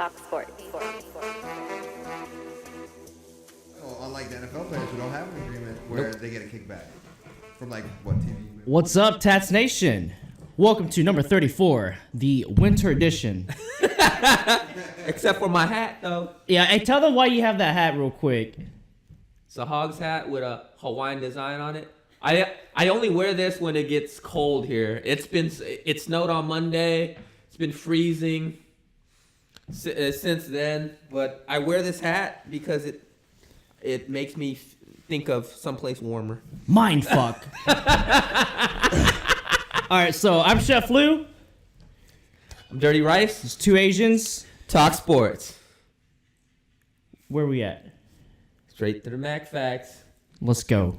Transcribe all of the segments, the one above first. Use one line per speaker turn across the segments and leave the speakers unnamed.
Talk Sports.
Well, unlike the NFL players who don't have an agreement where they get a kickback from like what TV?
What's up, TATS Nation? Welcome to number 34, the winter edition.
Except for my hat, though.
Yeah, hey, tell them why you have that hat real quick.
It's a Hogs hat with a Hawaiian design on it. I only wear this when it gets cold here. It snowed on Monday. It's been freezing since then. But I wear this hat because it makes me think of someplace warmer.
Mindfuck. All right, so I'm Chef Lou.
I'm Dirty Rice.
There's two Asians.
Talk sports.
Where we at?
Straight to the Mac Facts.
Let's go.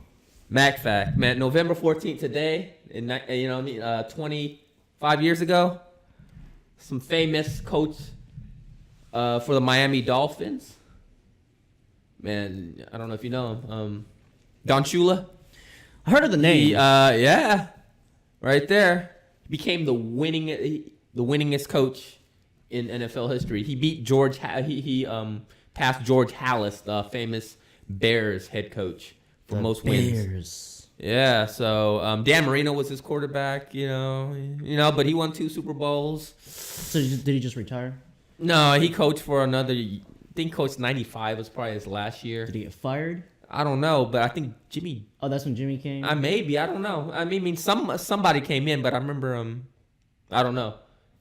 Mac Fact, man. November 14th today, 25 years ago, some famous coach for the Miami Dolphins. Man, I don't know if you know him. Don Shula.
I heard of the name.
Yeah, right there. He became the winningest coach in NFL history. He beat George. He passed George Halas, the famous Bears head coach, for most wins. Yeah, so Dan Marino was his quarterback, you know, but he won 2 Super Bowls.
So did he just retire?
No, he coached for another. I think coached 95 was probably his last year.
Did he get fired?
I don't know, but I think Jimmy.
Oh, that's when Jimmy came.
Maybe I don't know. I mean, somebody came in, but I remember I don't know.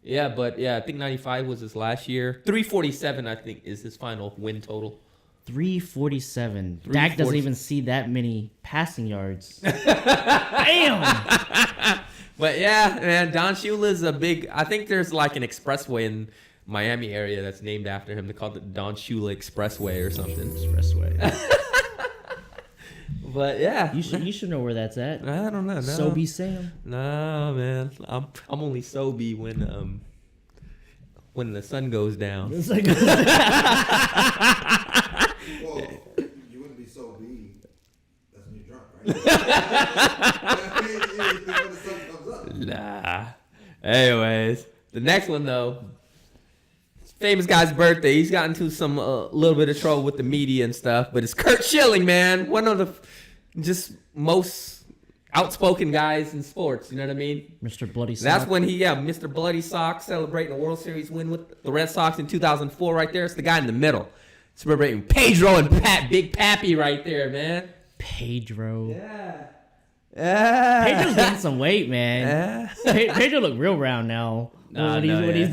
Yeah, but yeah, I think 95 was his last year. 347, I think, is his final win total.
347. Dak doesn't even see that many passing yards. Damn.
But yeah, man, Don Shula's a big. I think there's like an expressway in Miami area that's named after him. They call it the Don Shula Expressway or something.
Expressway.
But yeah,
you should know where that's at.
I don't know. No.
Sobe Sam.
No, man, I'm only Sobe when the sun goes down.
Well, you wouldn't be so B. That's when you're drunk, right? When the sun comes up.
Nah. Anyways, the next one though. Famous guy's birthday. He's gotten into some little bit of trouble with the media and stuff, but it's Curt Schilling, man. One of the just most outspoken guys in sports. You know what I mean?
Mr. Bloody Sox.
That's when Mr. Bloody Sox, celebrating a World Series win with the Red Sox in 2004. Right there, it's the guy in the middle, celebrating Pedro and Big Pappy right there, man.
Pedro.
Yeah.
Pedro's getting some weight, man. Pedro look real round now. When he's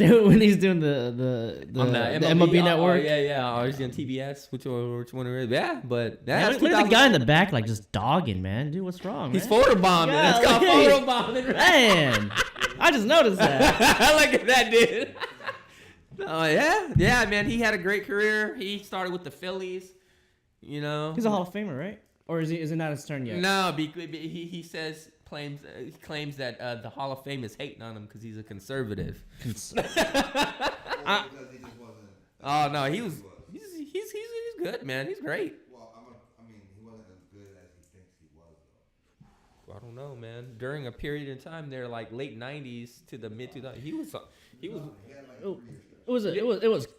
doing the MLB Network.
Oh, he's on TBS. Which one it is? Yeah, but
look at the guy in the back, like just dogging, man. Dude, what's wrong?
He's
man?
photobombing.
Yeah,
It's called photobombing, right?
Man, I just noticed that.
Look at that, dude. Oh yeah, man. He had a great career. He started with the Phillies. You know,
He's a Hall of Famer, right? Or is it not his turn yet?
No, he claims that the Hall of Fame is hating on him because he's a conservative. Oh no, he's good, man. He's great.
Well, he wasn't as good as he thinks he was, though.
I don't know, man. During a period of time there, like late '90s to the mid 2000s, he was.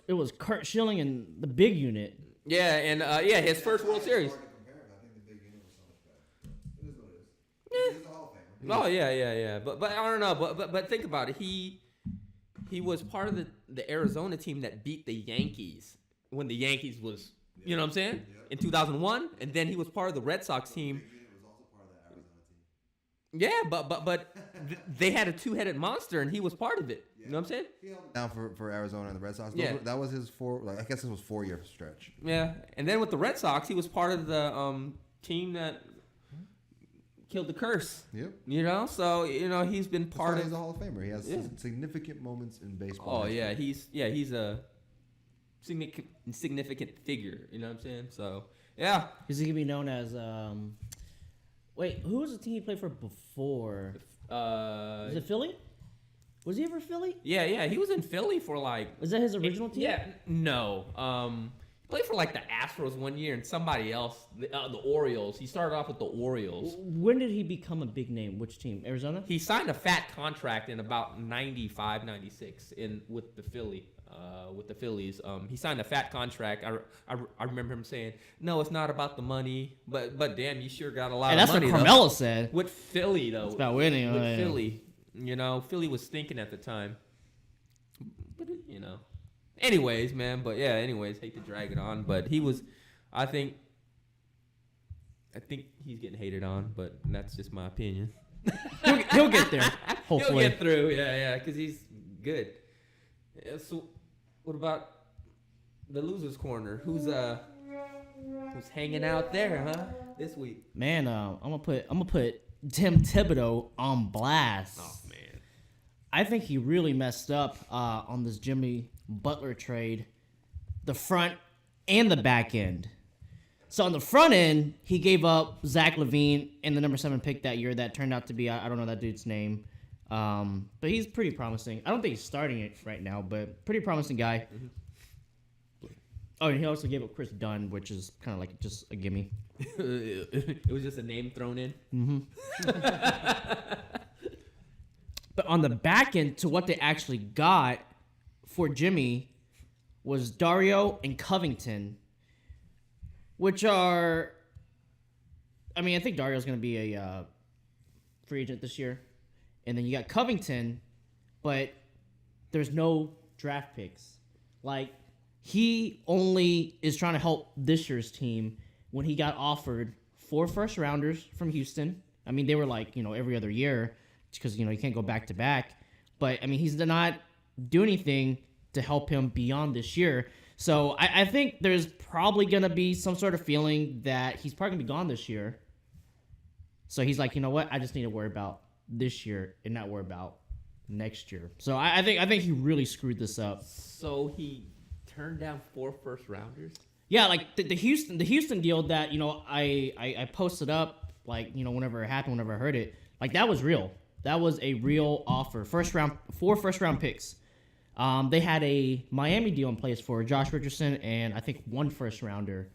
It was Curt Schilling and the big unit.
Yeah, and his first World Series. Oh yeah. But I don't know. But think about it. He was part of the Arizona team that beat the Yankees when the Yankees was, you know what I'm saying, in 2001, and then he was part of the Red Sox team. Yeah, but they had a 2-headed monster, and he was part of it. You know what I'm saying?
Now for Arizona and the Red Sox,
Yeah.
that was his I guess this was 4-year stretch.
Yeah, and then with the Red Sox, he was part of the team that killed the curse.
Yep.
You know, so he's been part of.
He's a Hall of Famer. He has significant moments in baseball.
Oh yeah, he's a significant figure. You know what I'm saying? So yeah.
Is he gonna be known as Wait, who was the team he played for before? Was it Philly? Was he ever Philly?
Yeah, he was in Philly for like.
Was that his original team?
Yeah, no. He played for like the Astros one year and somebody else, the Orioles. He started off with the Orioles.
When did he become a big name? Which team? Arizona?
He signed a fat contract in about 95, 96 with the Philly. with the Phillies. He signed a fat contract. I remember him saying, "No, it's not about the money, but damn, you sure got a lot of money."
That's what Carmelo said.
With Philly though,
it's about winning.
With Philly, Philly was stinking at the time. But anyways, man. But yeah, hate to drag it on, but he was. I think he's getting hated on, but that's just my opinion.
He'll get there. Hopefully,
he'll get through. Yeah, because he's good. Yeah, so, what about the losers' corner? Who's hanging out there, huh? This week,
man. I'm gonna put Tim Thibodeau on blast.
Oh man,
I think he really messed up on this Jimmy Butler trade, the front and the back end. So on the front end, he gave up Zach LaVine and the number 7 pick that year. That turned out to be, I don't know that dude's name, but he's pretty promising. I don't think he's starting it right now, but pretty promising guy. Mm-hmm. Oh, and he also gave up Chris Dunn, which is kind of like just a gimme.
It was just a name thrown in.
Mm-hmm. But on the back end, to what they actually got for Jimmy was Dario and Covington, which are, I mean, I think Dario's going to be a free agent this year. And then you got Covington, but there's no draft picks. Like, he only is trying to help this year's team when he got offered 4 first-rounders from Houston. I mean, they were like, every other year because, you can't go back-to-back. But, I mean, he's not doing anything to help him beyond this year. So I think there's probably going to be some sort of feeling that he's probably going to be gone this year. So he's like, you know what? I just need to worry about this year and not worry about next year. So I think he really screwed this up.
So he turned down 4 first-rounders?
Yeah, like the Houston deal that, I posted up, like, whenever it happened, whenever I heard it. Like, that was real. That was a real offer. 4 first-round picks. They had a Miami deal in place for Josh Richardson and I think 1 first-rounder.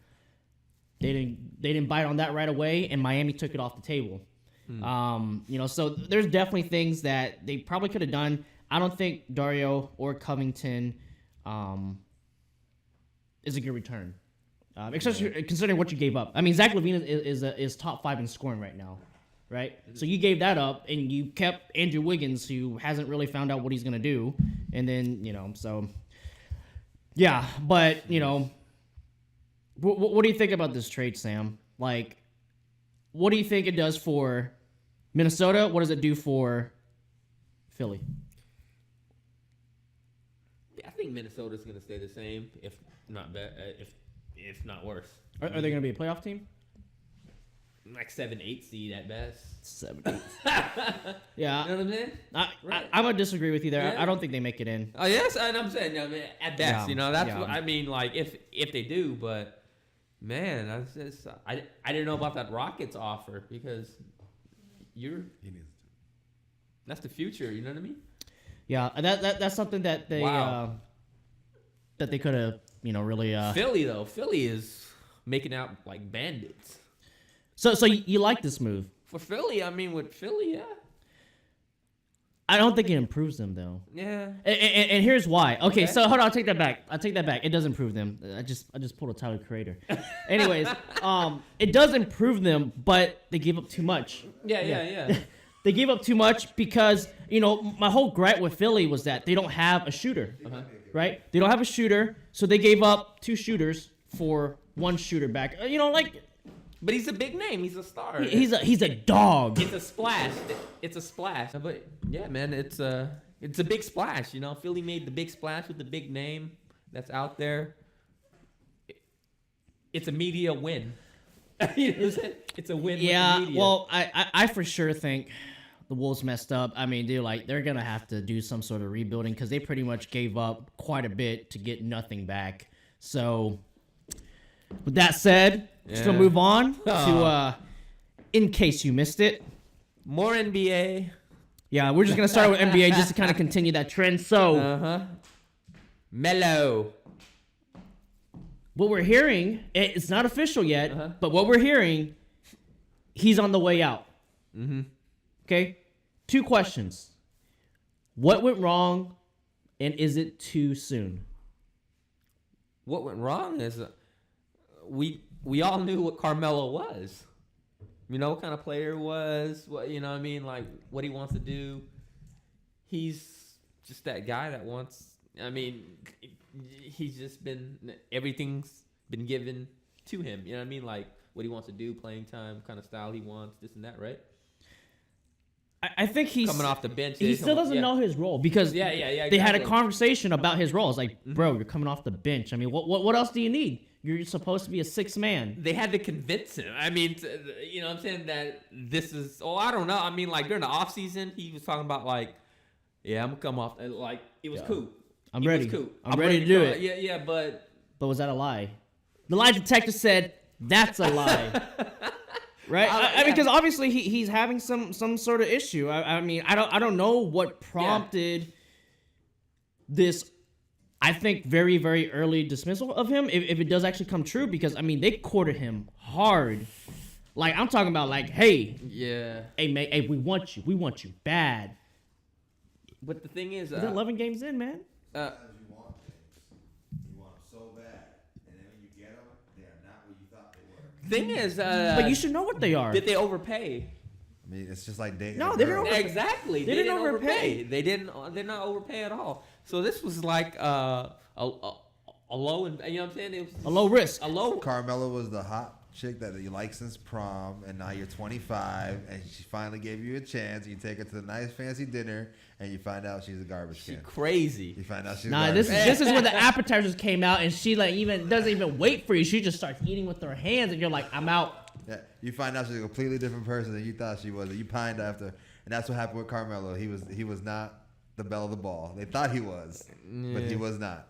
They didn't bite on that right away, and Miami took it off the table. So there's definitely things that they probably could have done. I don't think Dario or Covington is a good return, especially considering what you gave up. I mean, Zach LaVine is top 5 in scoring right now, right? So you gave that up, and you kept Andrew Wiggins, who hasn't really found out what he's gonna do, and then so yeah. But what do you think about this trade, Sam? Like, what do you think it does for Minnesota? What does it do for Philly?
I think Minnesota's going to stay the same, if not if not worse.
Are they going to be a playoff team?
Like 7-8 seed at best.
7-8. Yeah.
You know what I'm saying?
I'm going to disagree with you there.
Yeah.
I don't think they make it in.
Oh, yes, and I'm saying at best.
Yeah.
That's what I mean. Like if they do, but man, I didn't know about that Rockets offer because that's the future. You know what I mean? Yeah,
that's something that they that they could have really.
Philly is making out like bandits.
So you like this move
for Philly? I mean, with Philly, yeah.
I don't think it improves them though.
Yeah.
And here's why. Okay, so hold on, I'll take that back. It does improve them. I just pulled a Tyler Creator. Anyways, it does improve them, but they give up too much.
Yeah.
They gave up too much because, my whole gripe with Philly was that they don't have a shooter, right? They don't have a shooter, so they gave up 2 shooters for 1 shooter back.
But he's a big name. He's a star.
He's a dog.
It's a splash. It's a splash. But yeah, man, it's a big splash. Philly made the big splash with the big name that's out there. It's a media win. It's a win.
Yeah.
With the media.
Well, I for sure think the Wolves messed up. I mean, they're gonna have to do some sort of rebuilding because they pretty much gave up quite a bit to get nothing back. So, with that said. Just gonna move on to, in case you missed it,
more NBA.
Yeah, we're just gonna start with NBA just to kind of continue that trend. So,
Melo.
What we're hearing, it's not official yet, but what we're hearing, he's on the way out. Okay, 2 questions: what went wrong, and is it too soon?
what went wrong is we all knew what Carmelo was. You know what kind of player he was. What you know what I mean? Like what he wants to do. He's just that guy that wants. I mean, he's just been everything's been given to him. You know what I mean? Like what he wants to do, playing time, kind of style he wants, this and that, right?
I think he's
coming off the bench.
He still doesn't know his role because
yeah.
They had a conversation about his role. It's like, bro, you're coming off the bench. I mean, what else do you need? You're supposed to be a sixth man.
They had to convince him. I mean, you know what I'm saying? That this is, I don't know. I mean, like during the offseason, he was talking about like, yeah, I'm going to come off. Like, it was cool.
I'm ready.
Cool.
I'm ready to do it.
Yeah, but.
But was that a lie? The lie detector said, that's a lie. Right? I mean, because obviously he's having some sort of issue. I mean, I don't know what prompted this, I think, very, very early dismissal of him, if it does actually come true, because, I mean, they courted him hard. Like, I'm talking about, like, hey.
Yeah.
Hey, mate, hey, we want you. We want you bad.
But the thing is...
He's 11 games in, man.
You want them so bad, and then when you get them, they are not what you thought they were.
Thing is...
but you should know what they are.
Did they overpay?
I mean, it's just like dating.
No, they didn't overpay.
Exactly.
They didn't overpay.
They did not overpay at all. So this was like a low, and you know what I'm saying? It was
a low risk.
A low.
Carmelo was the hot chick that you like since prom, and now you're 25, and she finally gave you a chance. You take her to the nice fancy dinner, and you find out she's a garbage can.
She's crazy.
You find out she's
Nah, this is when the appetizers came out, and she like even doesn't even wait for you. She just starts eating with her hands, and you're like, I'm out.
Yeah, you find out she's a completely different person than you thought she was. And you pined after, and that's what happened with Carmelo. He was not the belle of the ball. They thought he was, but he was not.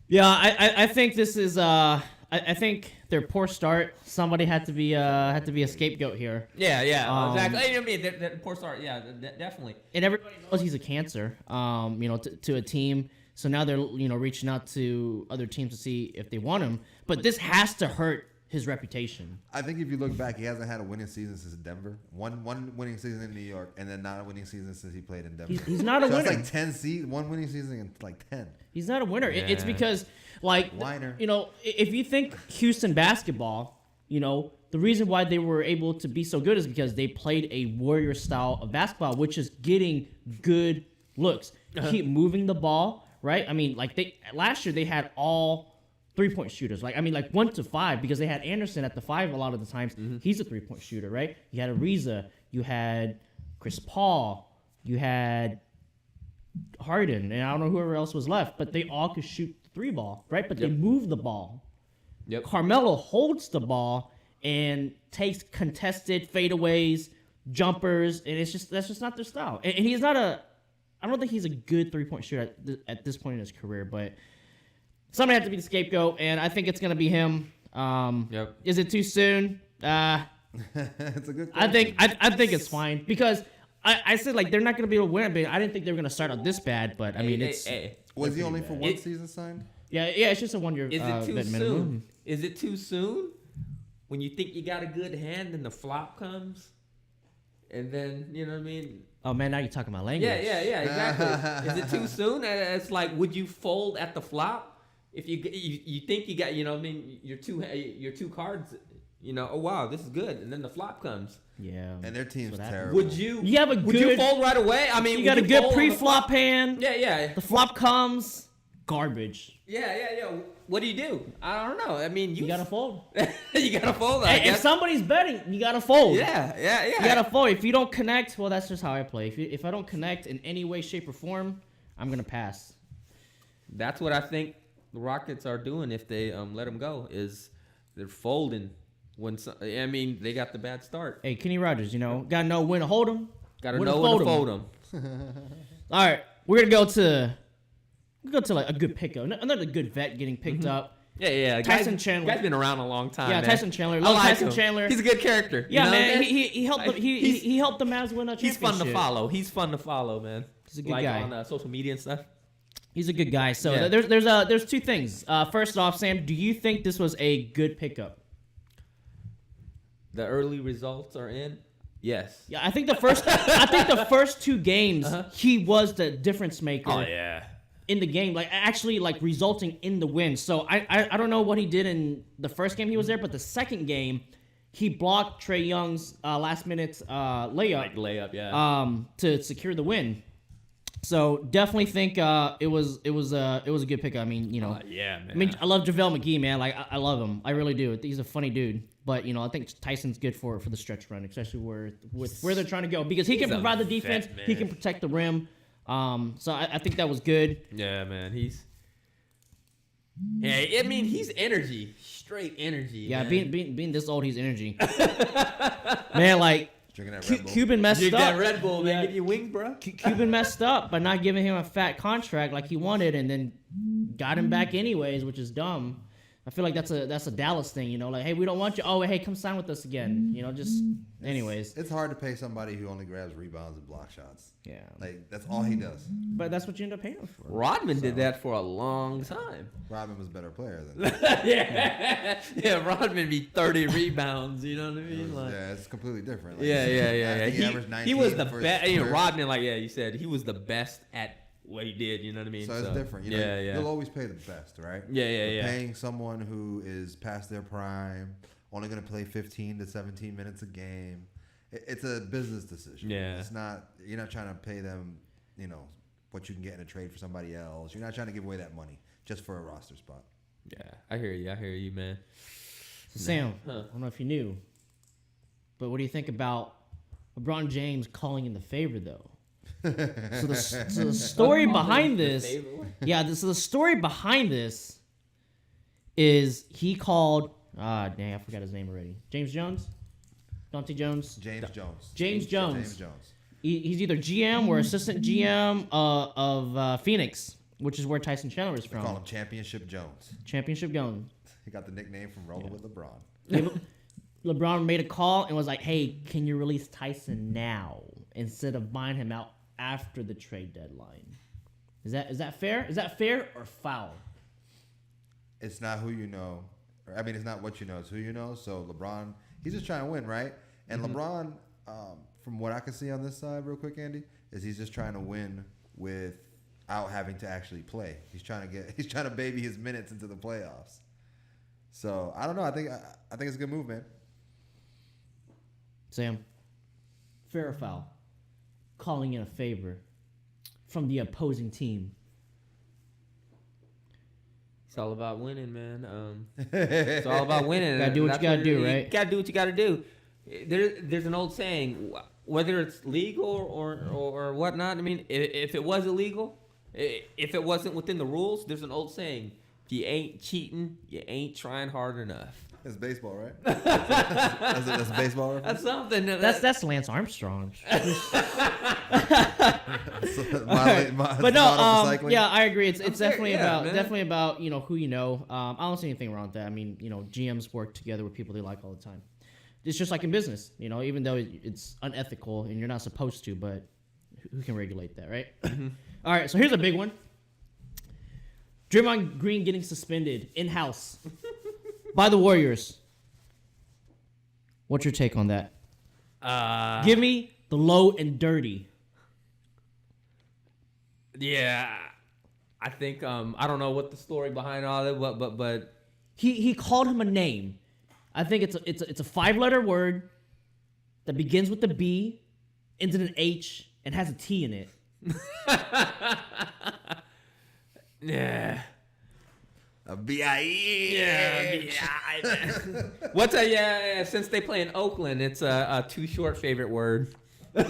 Yeah,
I think this is I think their poor start. Somebody had to be a scapegoat here.
Yeah, exactly. I mean, that poor start. Yeah, definitely.
And everybody knows he's a cancer. To a team. So now they're reaching out to other teams to see if they want him. But this has to hurt his reputation.
I think if you look back, he hasn't had a winning season since Denver. One winning season in New York, and then not a winning season since he played in Denver.
He's not a winner.
That's like 10 one winning season in like 10.
He's not a winner.
Yeah.
It's because
Whiner.
If you think Houston basketball, the reason why they were able to be so good is because they played a warrior style of basketball, which is getting good looks. Keep moving the ball, right? I mean, like last year they had all 3-point shooters. Like 1 to 5, because they had Anderson at the 5 a lot of the times. He's a 3-point shooter, right? You had Ariza, you had Chris Paul, you had Harden, and I don't know whoever else was left, but they all could shoot the 3 ball, right? But they move the ball.
Yep.
Carmelo holds the ball and takes contested fadeaways, jumpers, and that's just not their style. And he's not I don't think he's a good 3-point shooter at this point in his career, but somebody had to be the scapegoat, and I think it's going to be him.
Yep.
Is it too soon?
It's a good question.
I think it's fine, because I said like they're not going to be able to win. But I didn't think they were going to start out this bad, but I mean it's.
Was he only for one season signed?
Yeah, it's just a 1-year.
Is it too
minimum.
soon? Is it too soon? When you think you got a good hand and the flop comes, and then you know what I mean?
Oh man, now you're talking my language.
Yeah, exactly. Is it too soon? It's like, would you fold at the flop if you think you got, what I mean, your two cards, oh wow, this is good, and then the flop comes.
Yeah.
And their team's terrible.
Would you?
You have a
Would you fold right away? I mean,
you got a good pre-flop hand.
Yeah.
The flop comes, garbage.
Yeah. What do you do? I don't know. I mean,
you gotta fold.
You gotta fold.
Hey, if somebody's betting, you gotta fold.
Yeah.
You gotta fold. If you don't connect, well, that's just how I play. If I don't connect in any way, shape, or form, I'm gonna pass.
That's what I think the Rockets are doing if they let them go. Is they're folding when they got the bad start.
Hey, Kenny Rogers, gotta know when to hold them.
Gotta know when to fold them.
All right, we're gonna go to like a good pickup. Another good vet getting picked up.
Yeah.
Tyson Chandler.
Guy's been around a long time.
Yeah,
man.
Tyson Chandler.
I like
Tyson
him.
Chandler.
He's a good character.
Yeah, man.
man.
He helped them. He helped the Mavs win a championship.
He's fun to follow. He's fun to follow, man.
He's a good guy
on social media and stuff.
He's a good guy. So
Yeah.
there's two things. First off, Sam, do you think this was a good pickup?
The early results are in. Yes.
Yeah, I think the first 2 games he was the difference maker.
Oh yeah.
in the game, like actually like resulting in the win. So I don't know what he did in the first game he was there, but the second game he blocked Trae Young's last minute layup, to secure the win. So definitely think it was a good pick. I mean,
yeah, man.
I mean, I love JaVale McGee, man. Like I love him, I really do. He's a funny dude. But I think Tyson's good for the stretch run, especially where they're trying to go, because he can provide the defense, he can protect the rim. So I think that was good.
Yeah, man. He's energy, straight energy.
Yeah,
man.
being this old, he's energy. Man, like
Drinking that Red Bull.
Cuban messed
Drink
up.
that Red Bull, man. Give you wings, bro.
Cuban messed up by not giving him a fat contract like he wanted, and then got him back anyways, which is dumb. I feel like that's a Dallas thing, like, hey, we don't want you. Oh, hey, come sign with us again. Anyways.
It's hard to pay somebody who only grabs rebounds and block shots.
Yeah.
Like, that's all he does.
But that's what you end up paying him for.
Rodman did that for a long time.
Rodman was a better player than
Yeah, Rodman be 30 rebounds, you know what I mean? Like,
yeah, it's completely different. Like,
yeah.
He averaged 19
He was the
for his
best.
career.
Rodman, you said, he was the best at what he did, you know what I mean?
So it's different. You'll always pay the best, right?
Yeah.
Paying someone who is past their prime, only going to play 15 to 17 minutes a game. It's a business decision.
Yeah.
It's not, you're not trying to pay them, what you can get in a trade for somebody else. You're not trying to give away that money just for a roster spot.
Yeah, I hear you, man.
So Sam, I don't know if you knew, but what do you think about LeBron James calling in the favor, though? So the story behind this, the story behind this is he called. Dang, I forgot his name already. James Jones. James Jones. He's either GM or assistant GM of Phoenix, which is where Tyson Chandler is from.
They call him Championship Jones.
Championship Jones.
He got the nickname from rolling with LeBron.
LeBron made a call and was like, "Hey, can you release Tyson now instead of buying him out after the trade deadline?" Is that fair? Is that fair or foul?
It's not who you know. It's not what you know. It's who you know. So LeBron, he's just trying to win, right? And LeBron, from what I can see on this side, real quick, Andy, is he's just trying to win without having to actually play. He's trying to baby his minutes into the playoffs. So I don't know. I think it's a good move, man.
Sam, fair or foul? Calling in a favor from the opposing team.
It's all about winning, man. It's all about winning.
Gotta do what you gotta do, right?
You gotta do what you gotta do. There's an old saying, whether it's legal or whatnot. I mean, if it was illegal, if it wasn't within the rules, there's an old saying: if you ain't cheating, you ain't trying hard enough.
It's baseball, right? That's baseball reference?
That's something.
That's Lance Armstrong.
But
no, yeah, I agree. It's definitely about who you know. I don't see anything wrong with that. I mean, GMs work together with people they like all the time. It's just like in business, even though it's unethical and you're not supposed to, but who can regulate that, right? All right, so here's a big one. Draymond Green getting suspended in-house by the Warriors. What's your take on that? Give me the low and dirty.
Yeah, I think I don't know what the story behind all that, but
he called him a name. I think it's a 5-letter word that begins with a B, ends in an H, and has a T in it.
Yeah.
A B-I-E.
Yeah, B-I-E. What's since they play in Oakland, it's a too short favorite word.
You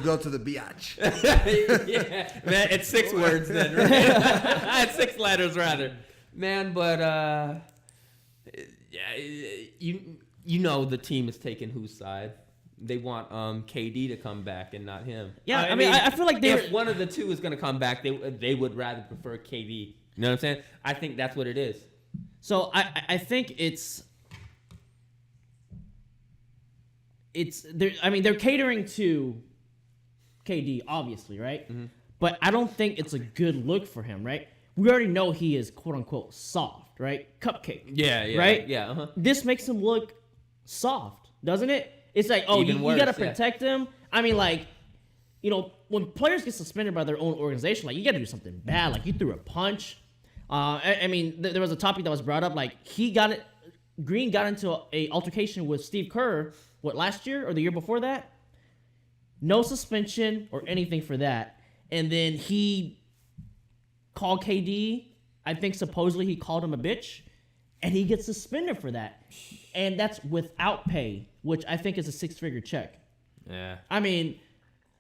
go to the biatch.
Yeah, man, it's 6 words then, right? It's 6 letters rather. Man, but the team is taking whose side? They want KD to come back and not him.
Yeah, I mean, I feel like
if one of the two is going to come back, they would rather prefer KD. You know what I'm saying? I think that's what it is.
So I think they're catering to KD, obviously, right? Mm-hmm. But I don't think it's a good look for him, right? We already know he is quote unquote soft, right? Cupcake.
Yeah.
Right?
Yeah. Uh-huh.
This makes him look soft, doesn't it? It's like, you got to protect him. I mean, like, when players get suspended by their own organization, like you got to do something bad. Like you threw a punch. I mean, there was a topic that was brought up. Like Green got into a altercation with Steve Kerr. What, last year or the year before that? No suspension or anything for that. And then he called KD. I think supposedly he called him a bitch, and he gets suspended for that. And that's without pay, which I think is a 6-figure check.
Yeah.
I mean,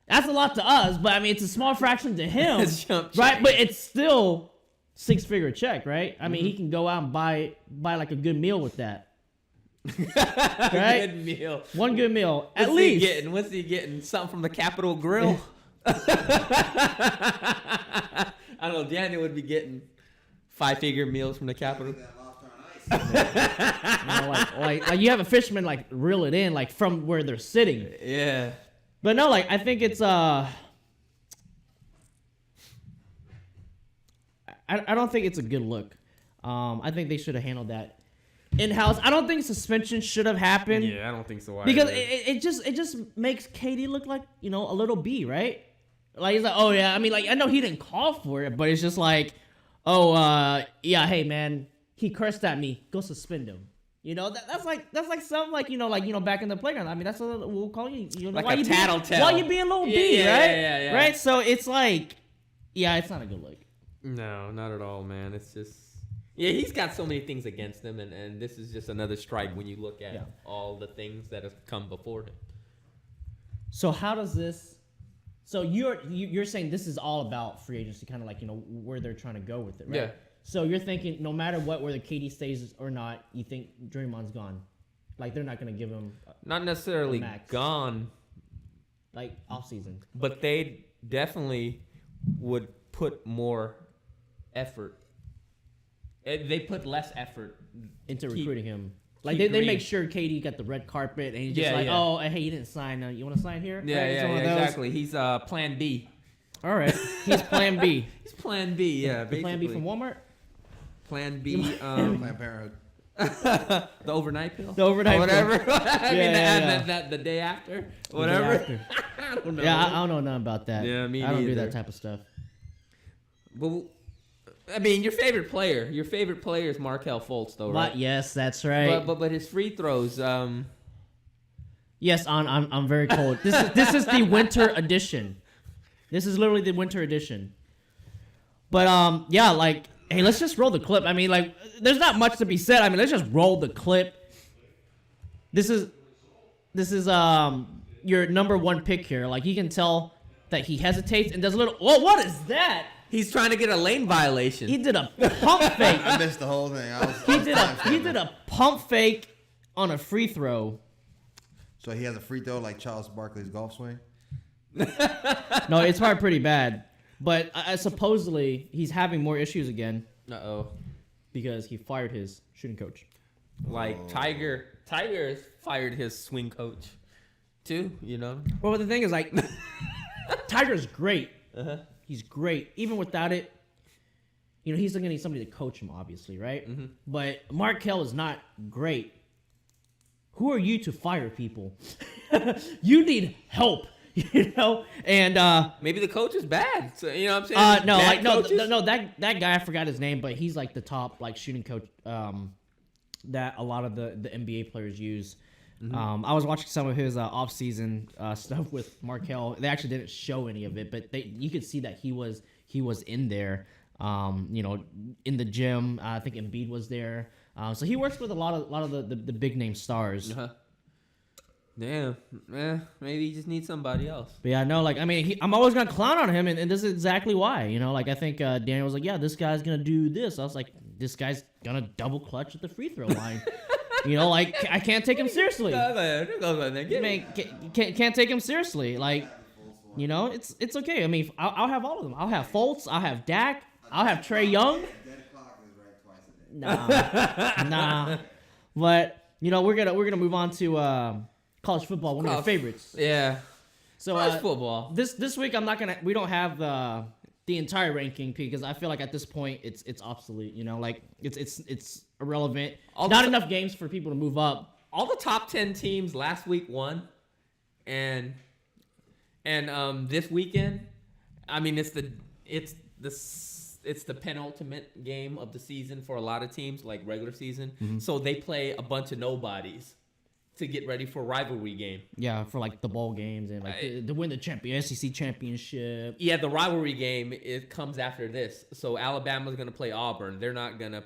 that's a lot to us, but I mean, it's a small fraction to him, right? But it's still 6-figure check, right? I mean, he can go out and buy like a good meal with that. Right?
Good meal.
One good meal.
What's
at least.
What's he getting? Something from the Capitol Grill? I don't know. Daniel would be getting 5-figure meals from the Capitol.
Like you have a fisherman like reel it in like from where they're sitting.
Yeah.
But no, like I think it's I don't think it's a good look. I think they should have handled that in-house. I don't think suspension should have happened.
Yeah, I don't think so either.
Because it just makes KD look like, a little B, right? Like he's like, oh yeah, I mean like I know he didn't call for it, but it's just like, oh yeah, hey man, he cursed at me, go suspend him. That's like something like back in the playground. I mean that's what we'll call you.
Like
why
a tattletale.
Why you being a little B, right?
Yeah.
Right. So it's like, yeah, it's not a good look.
No, not at all, man. It's just he's got so many things against him, and this is just another strike when you look at all the things that have come before him.
So how does this? So you're saying this is all about free agency, kind of like where they're trying to go with it, right?
Yeah.
So you're thinking no matter what, whether KD stays or not, you think Draymond's gone, like they're not going to give him
not necessarily
max.
Gone,
like off season,
but they definitely would put more effort. They put less effort
into recruiting him. Like they make sure KD got the red carpet, and he's just oh, hey, you didn't sign. You want to sign here?
Yeah,
right?
Exactly. He's Plan B.
All right, he's Plan B.
He's Plan B. Yeah, basically.
Plan B from Walmart.
Plan B.
Planned Parenthood.
The overnight pill.
The overnight
or whatever.
pill.
The day after. Whatever.
The day after.
I don't know.
Yeah, I don't know nothing about that.
Yeah, me
I don't do
neither.
that type of stuff.
Well, I mean, your favorite player is Markelle Fultz, though, right?
Yes, that's right.
But his free throws.
Yes, I'm very cold. This is the winter edition. This is literally the winter edition. But yeah, like, hey, let's just roll the clip. I mean, like, there's not much to be said. I mean, let's just roll the clip. This is your number one pick here. Like, you can tell that he hesitates and does a little. Whoa, what is that?
He's trying to get a lane violation.
He did a pump fake.
I missed the whole thing.
He did a pump fake on a free throw.
So he has a free throw like Charles Barkley's golf swing?
No, it's probably pretty bad. But supposedly he's having more issues again.
Uh-oh.
Because he fired his shooting coach.
Like Tiger has fired his swing coach too,
Well, the thing is, like, Tiger's great.
Uh-huh.
He's great. Even without it, he's going to need somebody to coach him, obviously, right?
Mm-hmm.
But Markelle is not great. Who are you to fire people? You need help, And
maybe the coach is bad. So, you know what I'm saying?
No. That guy, I forgot his name, but he's like the top like shooting coach that a lot of the NBA players use. Mm-hmm. I was watching some of his off-season stuff with Markelle. They actually didn't show any of it, but you could see that he was in there. In the gym. I think Embiid was there. So he works with a lot of the big name stars.
Uh-huh. Damn. Maybe he just needs somebody else.
But yeah, no, like, I mean, I'm always gonna clown on him, and this is exactly why. Like, I think Daniel was like, yeah, this guy's gonna do this. I was like, this guy's gonna double clutch at the free throw line. Like, I can't take him seriously. Man, can't take him seriously. Like, it's okay. I mean, I'll have all of them. I'll have Fultz. I'll have Dak. I'll have Trae Young. Nah. But we're gonna move on to college football, one of your favorites.
Yeah.
So
college football.
This week we don't have the entire ranking because I feel like at this point it's obsolete. Like it's irrelevant. Not enough games for people to move up.
All the top 10 teams last week won, and And this weekend, I mean, it's the penultimate game of the season for a lot of teams, like regular season.
Mm-hmm.
So they play a bunch of nobodies to get ready for a rivalry game.
Yeah, for like the bowl games and like to win the SEC championship.
Yeah, the rivalry game it comes after this. So Alabama's gonna play Auburn. They're not gonna,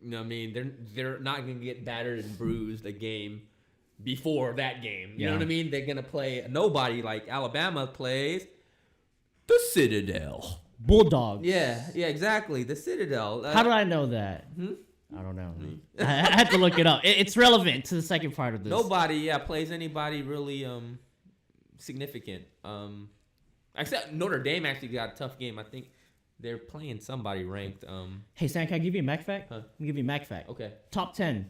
you know what I mean? They're not gonna get battered and bruised a game before that game. You know what I mean? They're gonna play a nobody like Alabama plays the Citadel.
Bulldogs.
Yeah, exactly. The Citadel.
How did I know that? I don't know. I had to look it up. It's relevant to the second part of this.
Nobody, plays anybody really significant. Except Notre Dame actually got a tough game. I think they're playing somebody ranked.
Hey, Sam, can I give you a Mac fact?
Huh?
Let me give you a Mac fact.
Okay.
Top 10.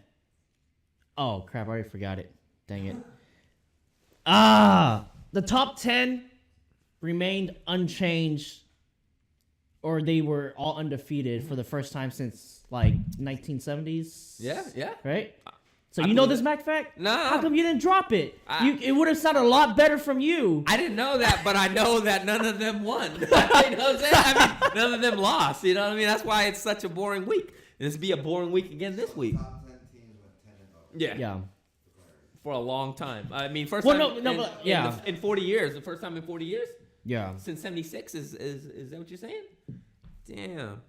Oh, crap. I already forgot it. Dang it. The top 10 remained unchanged, or they were all undefeated for the first time since like 1970s.
Yeah.
Right? So
I
you know
believe
this
it.
Mac fact?
Nah.
How come you didn't drop it? It would have sounded a lot better from you.
I didn't know that, but I know that none of them won. You know what I'm saying? I mean, none of them lost. You know what I mean? That's why it's such a boring week. This will be a boring week again this week.
Top 10 teams went 10-0.
Yeah.
For a long time. I mean, first
Well,
time in 40 years. The first time in 40 years?
Yeah.
Since 76 is that what you're saying? Damn.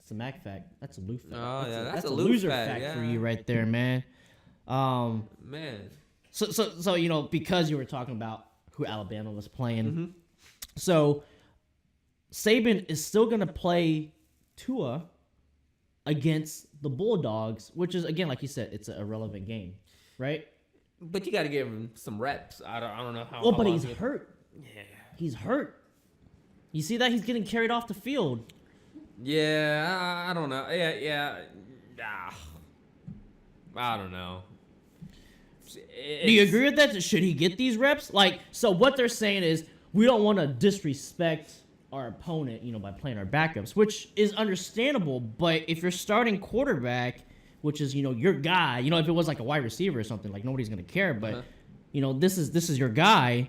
It's a Mac fact. That's a Lou fact.
Oh, yeah, that's a
loser
Lou fact,
fact
yeah.
for you right there, man.
Man.
So you know, because you were talking about who Alabama was playing,
Mm-hmm.
so Saban is still gonna play Tua against the Bulldogs, which is again, like you said, it's an irrelevant game, right?
But you got to give him some reps. I don't know how.
Well,
how
but
long
he's
he-
hurt.
Yeah.
He's hurt. You see that he's getting carried off the field.
Yeah, I don't know. Yeah. I don't know.
Do you agree with that? Should he get these reps? Like, so what they're saying is we don't want to disrespect our opponent, you know, by playing our backups, which is understandable. But if you're starting quarterback, which is, you know, your guy, you know, if it was like a wide receiver or something, like nobody's gonna care. But you know, this is your guy,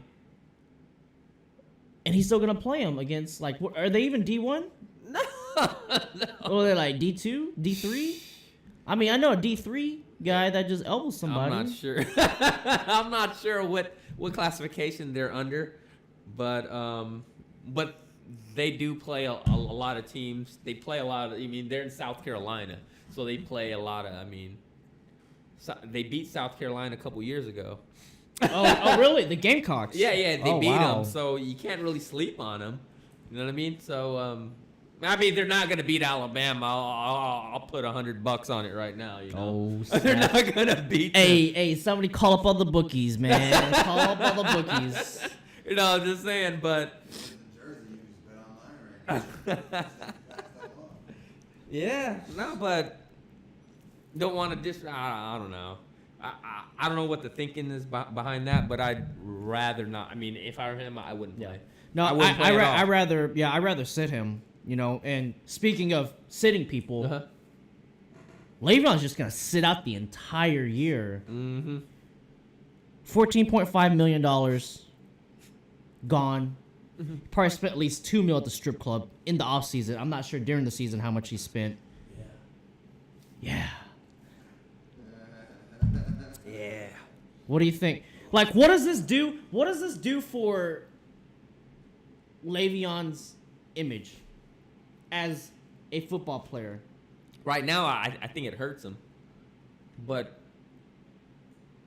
and he's still gonna play him against like, are they even D1?
No.
Or they're like D2, D3? I mean, I know a D3 guy that just elbows somebody.
I'm not sure. I'm not sure what classification they're under, but they do play a lot of teams. They play a lot of. I mean, they're in South Carolina, so they play a lot of. I mean, they beat South Carolina a couple years ago.
Oh, really? The Gamecocks?
Yeah, they
Oh,
beat
wow.
them, so you can't really sleep on them. You know what I mean? So, I mean, they're not gonna beat Alabama. I'll put $100 on it right now. You know,
Oh,
they're
snap.
not gonna beat them.
Hey, somebody call up all the bookies, man. Call up all the bookies.
You know, I'm just saying, but
Jersey, you just bet online right now.
yeah, no, but don't want to I don't know. I don't know what the thinking is behind that, but I'd rather not. I mean, if I were him, I wouldn't play.
No,
I wouldn't play at all.
I'd rather sit him. You know, and speaking of sitting people,
Uh-huh.
Le'Veon's just gonna sit out the entire year.
Mm-hmm.
$14.5 million gone.
Mm-hmm.
Probably spent at least $2 million at the strip club in the off season. I'm not sure during the season how much he spent. Yeah.
Yeah.
What do you think? Like, what does this do? What does this do for Le'Veon's image as a football player?
Right now, I think it hurts him, but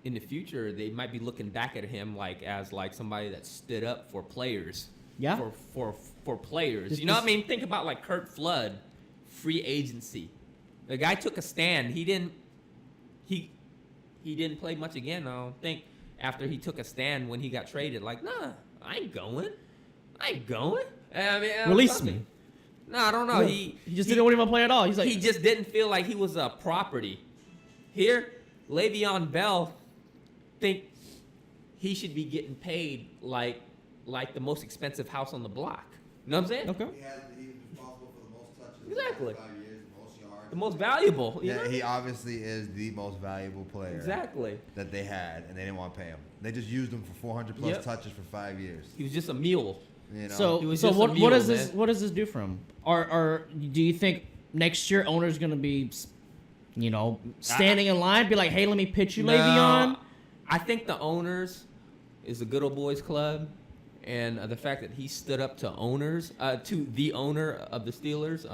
in the future, they might be looking back at him as somebody that stood up for players.
Yeah.
For players. You know what I mean? Think about like Kurt Flood, free agency. The guy took a stand. He didn't play much again, I don't think, after he took a stand when he got traded. Like, nah, I ain't going. I mean,
Release
something.
me.
No, I don't know.
No, he just didn't want to play at all. He's like,
He just didn't feel like he was a property. Here, Le'Veon Bell think he should be getting paid like the most expensive house on the block. You know what I'm saying?
okay.
He's responsible for the most touches.
Exactly.
In 5 years, most yards.
the most valuable. You know?
He obviously is the most valuable player.
Exactly.
That they had, and they didn't want to pay him. They just used him for 400 plus touches for 5 years.
He was just a mule.
You know?
So what does this do for him? Or do you think next year owner's gonna be, standing in line, be like, hey, let me pitch you, Le'Veon?
I think the owners is a good old boys club, and the fact that he stood up to owners, to the owner of the Steelers,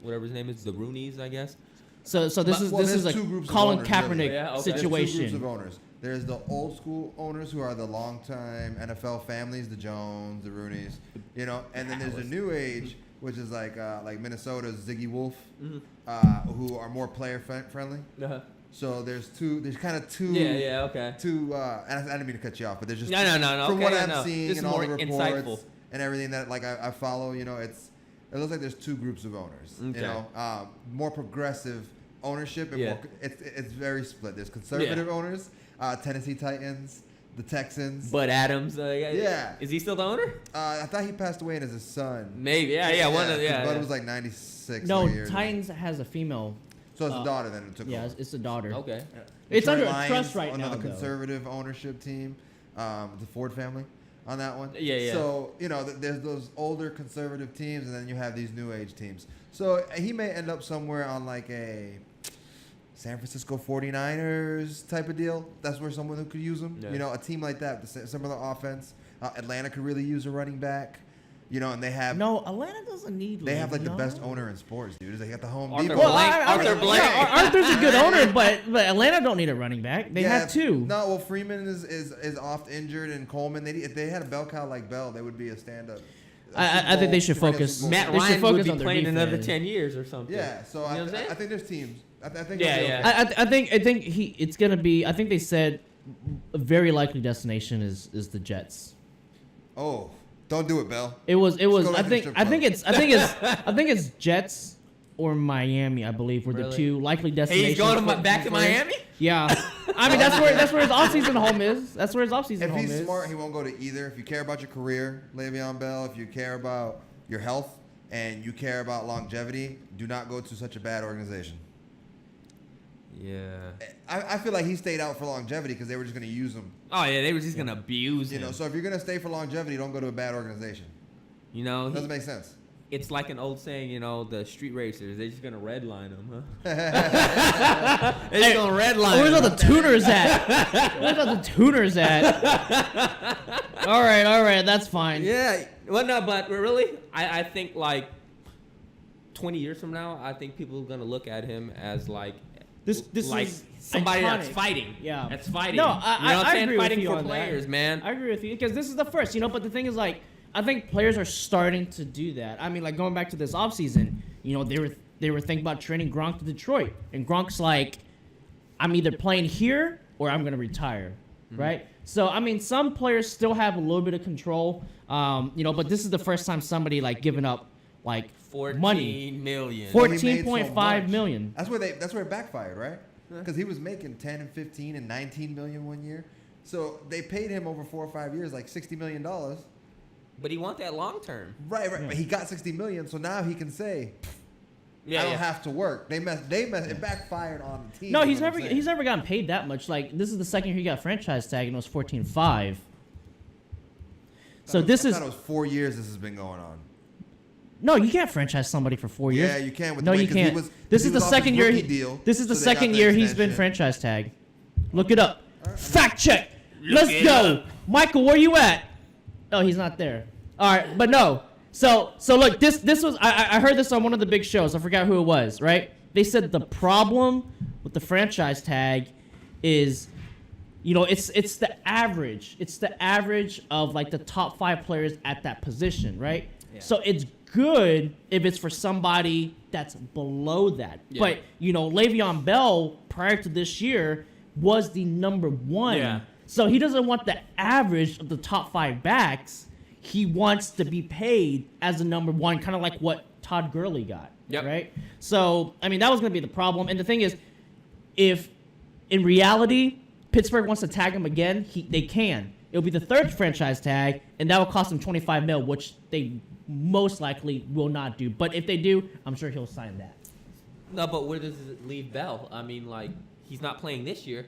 whatever his name is, the Roonies, I guess.
So this is a Colin Kaepernick situation.
There's two groups of owners. There's the old school owners who are the longtime NFL families, the Jones, the Roonies, and then there's a new age, which is like Minnesota's Ziggy Wolf, who are more player friendly.
Uh-huh.
So there's kind of two.
Yeah, okay.
And I didn't mean to cut you off, but there's just
no.
From what I'm seeing
this
and
is
all
more
the reports
insightful.
and everything that I follow, it looks like there's two groups of owners.
Okay.
More progressive ownership and more, it's very split. There's conservative owners, Tennessee Titans, the Texans.
Bud Adams,
yeah.
Is he still the owner?
I thought he passed away and is his son.
Maybe,
Bud was like 96.
No,
years
Titans has a female.
So it's a daughter then it took over.
It's a daughter.
Okay.
It's
Detroit
under
Lions,
trust right now,
another
though.
conservative ownership team, the Ford family on that one.
Yeah.
So, there's those older conservative teams, and then you have these new age teams. So he may end up somewhere on like a San Francisco 49ers type of deal. That's where someone who could use him.
Yeah.
A team like that, similar offense. Atlanta could really use a running back. And they have
Atlanta doesn't need.
They have like the best owner in sports, dude. They got the Home
Arthur
Depot.
Blank. Arthur Blank.
Yeah, Arthur's a good owner, but Atlanta don't need a running back. They have two.
No, well, Freeman is oft injured, and Coleman. If they had a bell cow like Bell, they would be a stand-up.
I think they should focus.
Matt
They should
Ryan
focus
would
on
be
their
playing another
defense.
10 years or something.
Yeah, so
You know what I'm saying?
I think there's teams. I think.
Yeah.
I think it's gonna be. I think they said a very likely destination is the Jets.
Oh, don't do it, Bell.
It was.
go
I
to the
think.
strip
I think
club.
it's Jets or Miami. I believe were the
Really?
two likely
Hey,
destinations.
he's going back to Miami?
Yeah, I mean that's where his offseason home is. That's where his offseason
If
home
he's
is.
smart, he won't go to either. If you care about your career, Le'Veon Bell. If you care about your health and you care about longevity, do not go to such a bad organization.
Yeah.
I feel like he stayed out for longevity because they were just going to use him.
Oh, yeah, they were just going to abuse him.
So if you're going to stay for longevity, don't go to a bad organization. It doesn't make sense.
It's like an old saying, the street racers, they're just going to redline them, huh? They're just going to redline
Where's all
them.
the tuners at? Where's all the tuners at? All right, that's fine.
Yeah. Well, no, but really, I think, 20 years from now, I think people are going to look at him as,
This
like
is
somebody that's
iconic.
fighting.
Yeah.
That's fighting.
No,
You know what I'm
I
saying?
agree
Fighting
with you
for
on
players,
that.
man.
I agree with you because this is the first, but the thing is, I think players are starting to do that. I mean, going back to this offseason, they were thinking about trading Gronk to Detroit, and Gronk's like, I'm either playing here or I'm gonna retire, right? So I mean, some players still have a little bit of control, but this is the first time somebody giving up
14
money.
million.
Well, he made so
14.5
much.
million.
That's where it backfired, right? Because he was making 10 and 15 and 19 million one year. So they paid him over 4 or 5 years like $60 million.
But he want that long term.
Right.
Yeah.
But he got 60 million, so now he can say,
Yeah,
I don't have to work. They messed. It backfired on the team.
No,
is
he's
what I'm
never
saying.
he's never gotten paid that much. This is the second year he got franchise tag and it was 14.5. So
I
this is
thought it was 4 years. This has been going on.
no, you can't franchise somebody for 4 years.
Yeah, you can. With
No,
the way,
you
'cause he
can't.
was-
This
he
is the
was off
second
his
year.
rookie deal,
This is the
so they got
second
the
year he's been
extension.
franchise tag. Look it up.
Alright.
Fact check.
Look
Let's
it
go,
up.
Michael. Where you at? Oh, he's not there. All right, but no. So look, this was I heard this on one of the big shows. I forgot who it was. Right? They said the problem with the franchise tag is, it's the average. It's the average of the top 5 players at that position, right?
Yeah.
So it's good if it's for somebody that's below that.
Yeah.
But Le'Veon Bell prior to this year was the number 1.
Yeah.
So he doesn't want the average of the top 5 backs. He wants to be paid as the number 1, kind of like what Todd Gurley got.
Yep.
Right? So, I mean, that was going to be the problem. And the thing is, if in reality Pittsburgh wants to tag him again, they can. It'll be the 3rd franchise tag, and that will cost him $25 million, which they most likely will not do. But if they do, I'm sure he'll sign that.
No, but where does it leave Bell? I mean, like, he's not playing this year.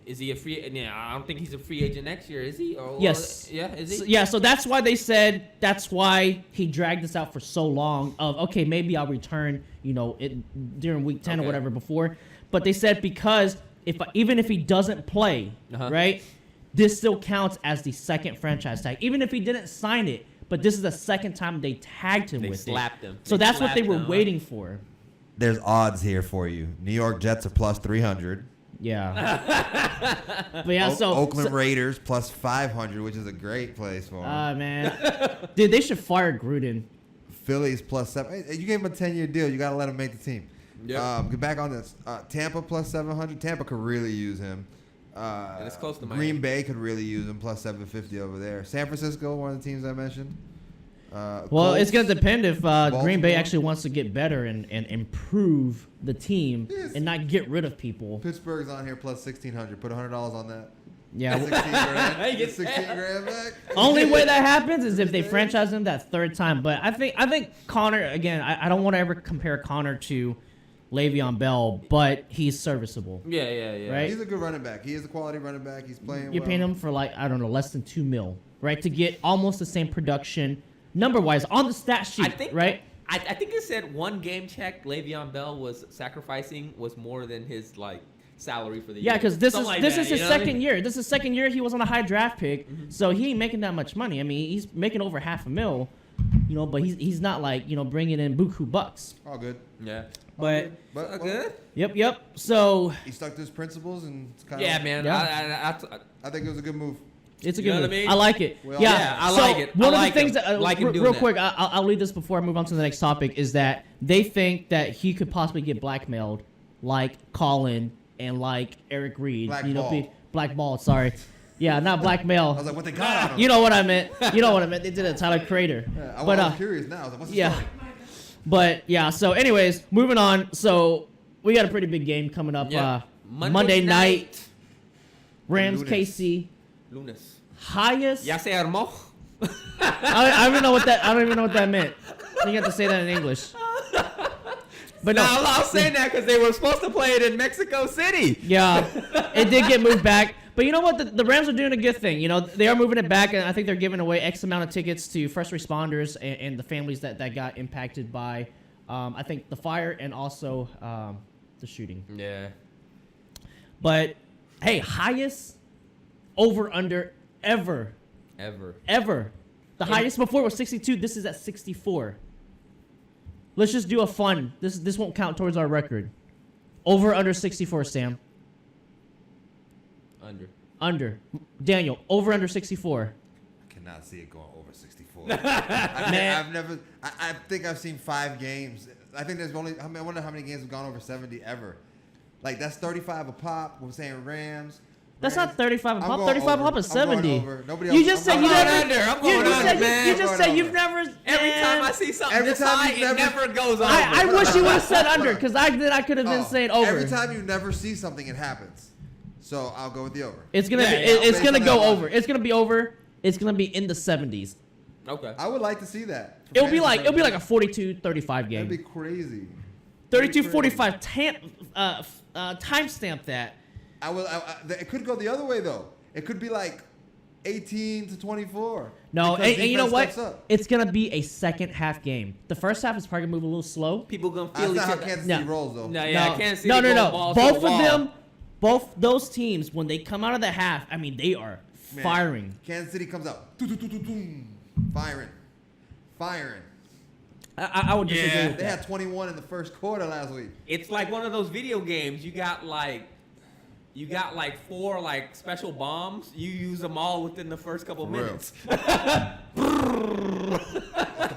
Is he a free? Yeah, I don't think he's a free agent next year, is he?
Yes.
Yeah, is he?
So, yeah, so that's why they said that's why he dragged this out for so long. Of okay, maybe I'll return, during week 10 or whatever before. But they said because even if he doesn't play, right, this still counts as the second franchise tag, even if he didn't sign it. But this is the second time they tagged him with it.
They slapped him.
So that's what they were waiting for.
There's odds here for you. New York Jets are plus 300.
Yeah. But yeah,
Oakland Raiders plus 500, which is a great place for them.
Man. Dude, they should fire Gruden.
Phillies plus 7. Hey, you gave him a 10-year deal. You got to let him make the team.
Yep.
Get back on this. Tampa plus 700. Tampa could really use him.
And it's close to Miami.
Green Bay could really use him plus 750 over there. San Francisco, one of the teams I mentioned.
Well,
Colts,
it's going to depend if Green Bay
Baltimore.
actually wants to get better and improve the team and not get rid of people.
Pittsburgh's on here plus 1,600. Put $100 on that.
Yeah.
16 grand.
Get
16 grand back.
Only way that happens is if they franchise him that third time. But I think Connor, again, I don't want to ever compare Connor to Le'Veon Bell, but he's serviceable.
Yeah.
Right?
He's a good running back. He is a quality running back. He's playing
You're
well.
paying him for less than $2 million, right? To get almost the same production number-wise on the stat sheet, right?
I think it said one game check Le'Veon Bell was sacrificing was more than his salary for the year.
Yeah, because this
Something
is
like
his
that,
second year. This is second year he was on a high draft pick, so he ain't making that much money. I mean, he's making over $500,000, but he's not bringing in buku bucks.
All good.
Yeah.
But
But
Good.
yep. So
he stuck to his principles and it's kind
Yeah,
of,
man.
Yeah.
I think it was a good move.
it's a
You
good
know
move.
what I mean?
I like it.
Well,
Yeah,
I
so
like it.
One
I
of
like
the things
him.
that
Like him doing
real
that.
quick, I'll leave this before I move on to the next topic. Is that they think that he could possibly get blackmailed, like Colin and like Eric Reed.
Blackballed.
Blackballed. Sorry. Yeah, not blackmail.
I was like, what they got on him?
You know what I meant. They did a Tyler Crater.
Yeah,
But
I'm curious now. I was like, what's the
yeah.
story?
But yeah, so anyways, moving on. So we got a pretty big game coming up.
Yeah.
Monday night. Rams
Lunes.
KC.
Lunes.
Highest.
Ya se armó.
I don't even know what that meant. You have to say that in English. But no,
I was saying that because they were supposed to play it in Mexico City.
yeah, it did get moved back. But you know what? The Rams are doing a good thing. They are moving it back, and I think they're giving away X amount of tickets to first responders and the families that got impacted by, I think, the fire and also the shooting.
Yeah.
But hey, highest over under ever. The highest before was 62. This is at 64. Let's just do a fun. This won't count towards our record. Over under 64, Sam. Under. Daniel, over under 64.
I cannot see it going over 64. I've never. I think I've seen 5 games. I think there's only. I wonder how many games have gone over 70 ever. Like that's 35 a pop. We're saying Rams.
That's not 35 a
I'm
pop.
going
35 a
over.
pop is
I'm going
70.
over. Nobody
You
else-
just said
I'm
you
going
never.
under. I'm
You
going
just
under,
said
man.
you just
I'm
said
going
you've
over.
never.
Every
man.
time I see something
Every
this
time
high,
you've
it
never-
never goes over.
I wish you would have said
Hold
under
on.
because I could have been
Oh,
saying over.
Every time you never see something, it happens. So I'll go with the over.
It's gonna
Yeah,
be.
yeah,
It's
based
gonna
on
go
that
over.
logic.
It's gonna be over. It's gonna be in the 70s.
Okay.
I would like to see that. For
It'll be
fantasy
like a
purposes.
42-35
That'd
game.
be crazy.
32-45. Timestamp that.
It could go the other way though. It could be like 18-24.
No,
because
and you know
defense
what?
steps up.
It's gonna be a second half game. The first half is probably gonna move a little slow.
People gonna
That's
feel each
not how
other.
Kansas
No.
City rolls though.
No, yeah, I can't see.
No.
they go balls to
Both
the
of
wall.
them, both those teams, when they come out of the half, I mean, they are
Man,
firing.
Kansas City comes out. Firing.
I would disagree
Yeah.
with
They
that.
had 21 in the first quarter last week.
It's like one of those video games. You got like 4 like special bombs. You use them all within the first couple
For real.
minutes.
The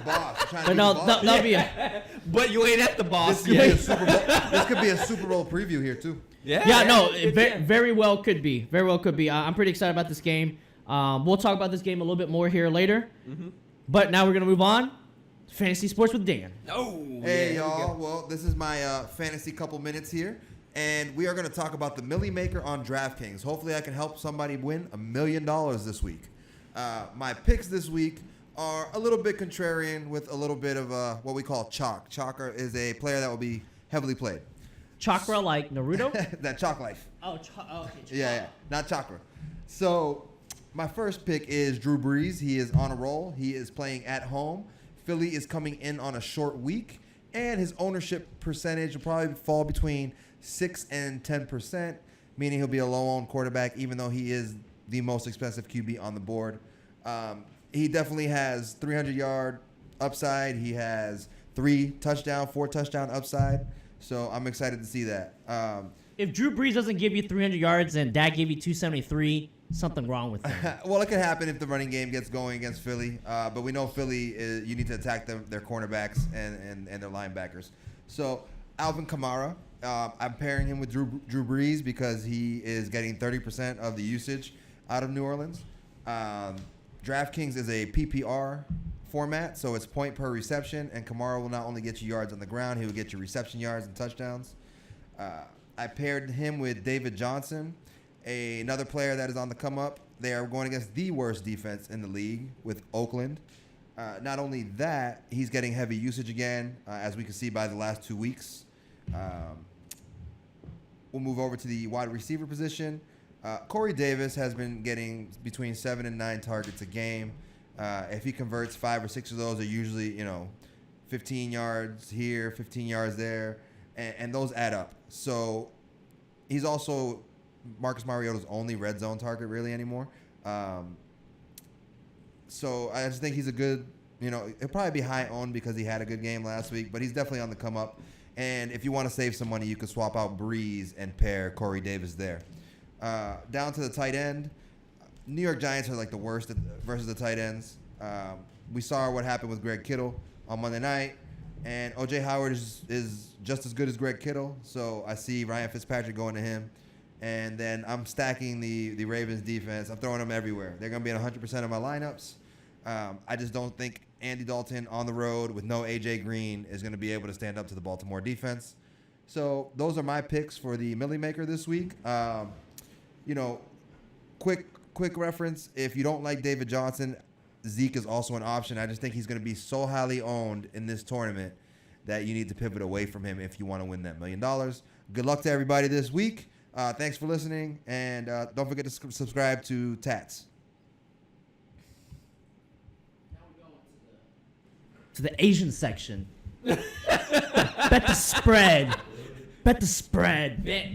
boss. You're trying to
But
be
no,
the boss.
that'll be a,
But you ain't at the boss
This could, be a
yet.
Super Bowl, this could be a Super Bowl preview here too.
yeah, no,
it's-
it very well could be. Very well could be. I'm pretty excited about this game. We'll talk about this game a little bit more here later. But now we're gonna move on. Fantasy sports with Dan.
Oh,
Hey
yeah, here we
y'all,
go.
well this is my fantasy couple minutes here, and we are going to talk about the Millie Maker on DraftKings. Hopefully I can help somebody win $1 million this week. My picks this week are a little bit contrarian with a little bit of what we call chalk. Chalker is a player that will be heavily played.
Chakra like Naruto?
That chalk life.
Oh, okay.
Yeah, not chakra. So my first pick is Drew Brees. He is on a roll. He is playing at home. Philly is coming in on a short week, and his ownership percentage will probably fall between 6 and 10%, meaning he'll be a low-owned quarterback, even though he is the most expensive QB on the board. He definitely has 300-yard upside. He has 4 touchdown upside. So I'm excited to see that.
If Drew Brees doesn't give you 300 yards and Dak gave you 273, something wrong with him.
Well, it could happen if the running game gets going against Philly. But we know Philly, you need to attack their cornerbacks and their linebackers. So Alvin Kamara, I'm pairing him with Drew Brees because he is getting 30% of the usage out of New Orleans. DraftKings is a PPR format, so it's point per reception, and Kamara will not only get you yards on the ground, he will get you reception yards and touchdowns. I paired him with David Johnson, another player that is on the come up. They are going against the worst defense in the league with Oakland. Not only that, he's getting heavy usage again, as we can see by the last 2 weeks. We'll move over to the wide receiver position. Corey Davis has been getting between 7 and 9 targets a game. If he converts 5 or 6 of those, are usually 15 yards here, 15 yards there, and those add up. So he's also Marcus Mariota's only red zone target really anymore. So I just think he's a good, he'll probably be high owned because he had a good game last week, but he's definitely on the come up. And if you want to save some money, you could swap out Breeze and pair Corey Davis there. Down to the tight end, New York Giants are like the worst versus the tight ends. We saw what happened with Greg Kittle on Monday night, and O.J. Howard is just as good as Greg Kittle, so I see Ryan Fitzpatrick going to him. And then I'm stacking the Ravens defense. I'm throwing them everywhere. They're going to be at 100% of my lineups. I just don't think Andy Dalton on the road with no A.J. Green is going to be able to stand up to the Baltimore defense. So those are my picks for the Millie Maker this week. Quick reference, if you don't like David Johnson, Zeke is also an option. I just think he's going to be so highly owned in this tournament that you need to pivot away from him if you want to win that $1 million. Good luck to everybody this week. Thanks for listening, and don't forget to subscribe to TATS.
Now we're going to the Asian section. Bet the spread. Bet the spread. Bet.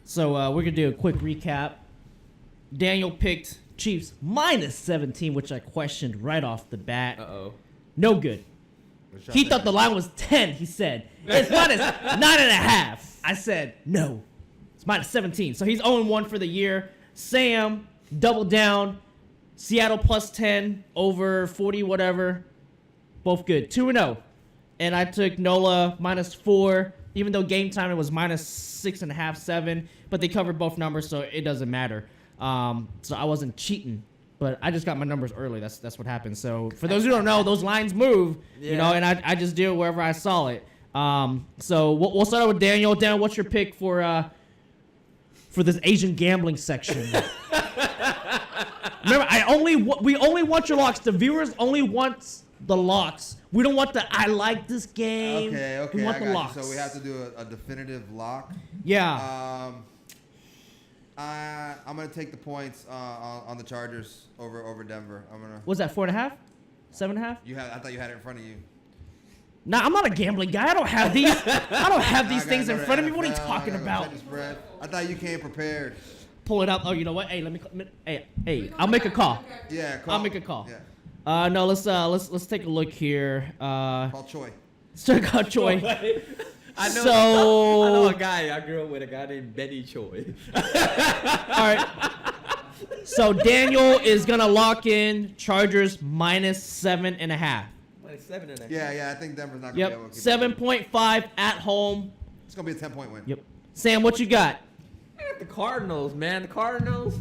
So we're going to do a quick recap. Daniel picked Chiefs minus 17, which I questioned right off the bat.
Uh-oh.
No good. He thought the line was 10, he said. It's minus 9.5. I said, no. It's minus 17. So he's 0-1 for the year. Sam, double down. Seattle plus 10, over 40, whatever. Both good. 2-0. And I took Nola minus 4. Even though game time it was minus 6.5, 7, but they covered both numbers, so it doesn't matter. So I wasn't cheating, but I just got my numbers early. That's what happened. So for those who don't know, those lines move, and I just do it wherever I saw it. So we'll start with Daniel. Daniel, what's your pick for this Asian gambling section? Remember, we only want your locks. The viewers only want the locks. We don't want I like this game.
Okay.
We want
I
the
got
locks.
you. So we have to do a definitive lock.
Yeah.
I'm gonna take the points on the Chargers over Denver.
What's that? 4.5? 7.5?
I thought you had it in front of you.
Nah, I'm not a gambling guy. I don't have these. I don't have these things in front of me. What are you talking about?
I thought you came prepared.
Pull it up. Oh, you know what? Hey, I'll make a call.
Yeah,
I'll make a call.
Yeah.
No, let's take a look here.
Call Choi.
Check out Choi.
I know.
So,
I know a guy. I grew up with a guy named Benny Choi.
All right. So Daniel is gonna lock in Chargers minus 7.5.
Like 7.5.
Yeah. I think Denver's not gonna be able to keep
7.5 at home.
It's gonna be a 10-point win.
Yep. Sam, what you got?
I got the Cardinals, man. The Cardinals,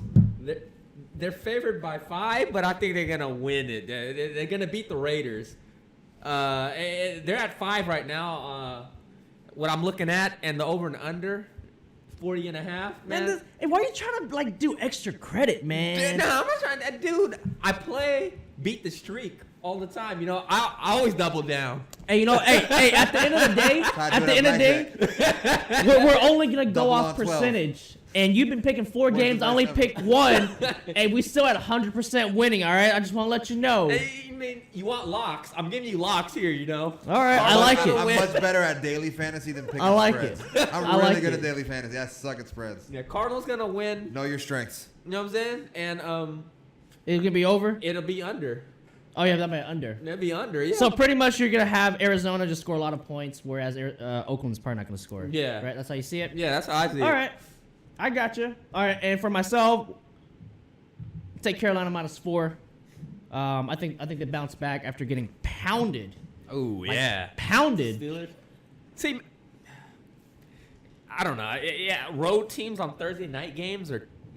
they're favored by 5, but I think they're gonna win it. They're gonna beat the Raiders. They're at 5 right now. What I'm looking at, and the over and under, 40.5. Man,
Why are you trying to do extra credit, man?
No, I'm not trying to. Dude, I play beat the streak all the time. You know, I always double down.
Hey, hey, at the end of the day, we're only gonna go
Double
off
on 12.
percentage. And you've been picking 4 games. I only picked 1, and we still at 100% winning. All right, I just want to let you know.
Hey, I mean, you want locks? I'm giving you locks here. You know.
All right, I like it.
I'm much better at daily fantasy than picking
I like
spreads.
it.
I'm
I
really
like
good
it.
at daily fantasy. I suck at spreads.
Yeah, Cardinals gonna win.
Know your strengths.
You know what I'm saying? And
It's gonna be over.
it'll be under.
Oh yeah, that might under.
It'll be under. Yeah.
So pretty much you're gonna have Arizona just score a lot of points, whereas Oakland's probably not gonna score.
Yeah.
Right. That's how you see it.
yeah, that's how I see it.
All right. I got you. All right, and for myself, take Carolina -4. I think they bounce back after getting pounded.
Oh yeah.
Pounded.
Steelers. See, I don't know. Yeah, road teams on Thursday night games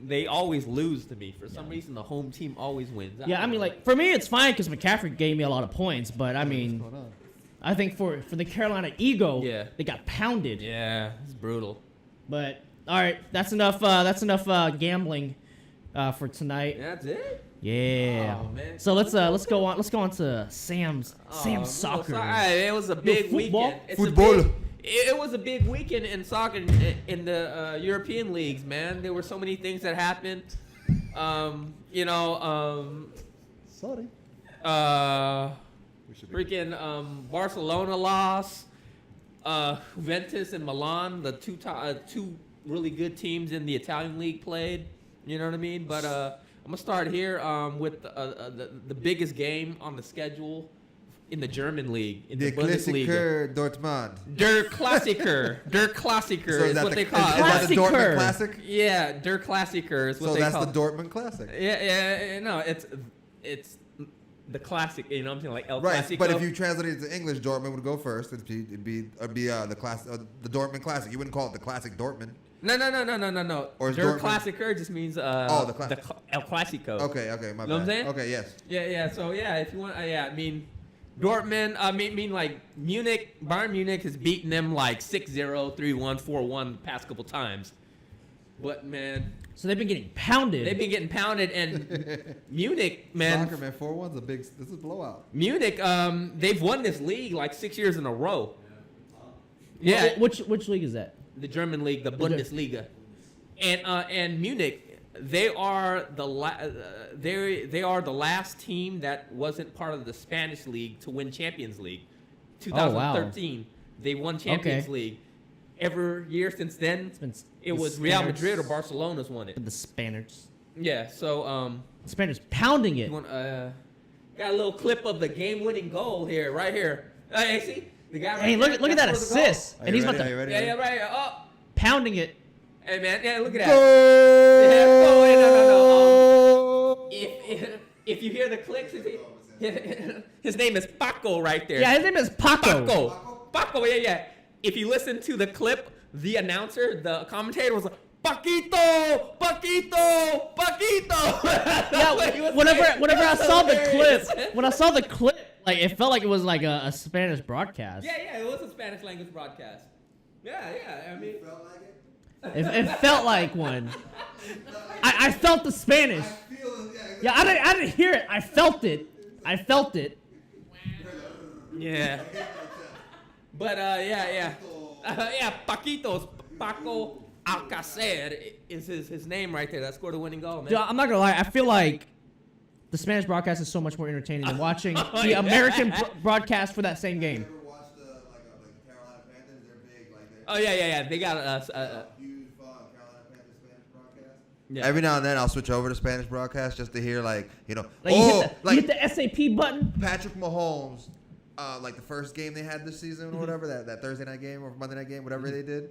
they always lose to me. For some reason, the home team always wins.
Yeah, I mean, like for me, it's fine because McCaffrey gave me a lot of points, but I mean, I think for the Carolina ego,
Yeah.
they got pounded.
Yeah, it's brutal.
But all right, that's enough. Gambling for tonight.
That's it.
Yeah.
Oh, man.
So let's go on. Let's go on to Sam's soccer.
It was a big
football?
weekend.
Football.
It was a big weekend in soccer in the European leagues, man. There were so many things that happened.
Sorry.
Freaking Barcelona lost. Juventus and Milan, the two really good teams in the Italian league played. You know what I mean? But I'm gonna start here with the biggest game on the schedule in the German league, in the Bundesliga.
Klassiker Dortmund.
Der Klassiker. Der Klassiker
So
is
that's
what they call
Is that the
Klassiker.
Dortmund Classic?
Yeah, Der Klassiker is what
So
they
that's
call
the Dortmund Classic.
Yeah, no, it's the classic, you know what I'm saying, like El
Right,
Clasico.
but if you translate it to English, Dortmund would go first. It'd be the Dortmund Classic. You wouldn't call it the Classic Dortmund.
No.
Or is
Der
Dortmund-
Klassiker just means
the classic.
El Clasico.
Okay, my
Know
bad.
what I'm saying?
Okay, yes.
Yeah. So yeah, if you want, I mean, Dortmund. I mean like Munich. Bayern Munich has beaten them like 6-0, 3-1, 4-1 the past couple times. But man,
So they've been getting pounded.
they've been getting pounded, and Munich, man.
Soccer, man. 4-1's this is a blowout.
Munich, they've won this league like 6 years in a row. Yeah,
Which league is that?
the German league, the Bundesliga, and Munich, they are the last team that wasn't part of the Spanish league to win Champions League. 2013, they won Champions League. Every year since then, it was Real Madrid or Barcelona's won it.
The Spaniards.
Yeah, so
Spaniards pounding it.
you want, got a little clip of the game-winning goal here, right here. Hey, see the guy. Right
Hey,
there,
look at that
that's for the goal.
assist,
Are
and
you
he's
ready?
about
Are you
to
ready?
Yeah, right. Oh,
pounding it.
hey man, yeah, look at that.
Goal!
Yeah, go in, no. If you hear the clicks, his name is Paco right there.
Yeah, his name is Paco.
Paco, yeah. If you listen to the clip, the announcer, the commentator was like, Paquito.
Yeah, whenever I saw the clip, when I saw the clip, like it felt like it was like a Spanish broadcast.
Yeah, it was a Spanish language broadcast. Yeah, I mean,
It felt like one. I felt the Spanish. Yeah, I didn't hear it. I felt it.
yeah. But yeah, Paquitos, Paco Alcacer is his name right there. That scored a winning goal, man.
Dude, I'm not gonna lie. I feel like the Spanish broadcast is so much more entertaining than watching the
yeah.
American broadcast for that same game.
Carolina Panthers? They're big.
Oh yeah. They got
Huge Carolina Panthers Spanish broadcast.
Yeah.
Every now and then I'll switch over to Spanish broadcast just to hear
Like you hit the SAP button.
Patrick Mahomes, like the first game they had this season or whatever, that Thursday night game or Monday night game, whatever they did.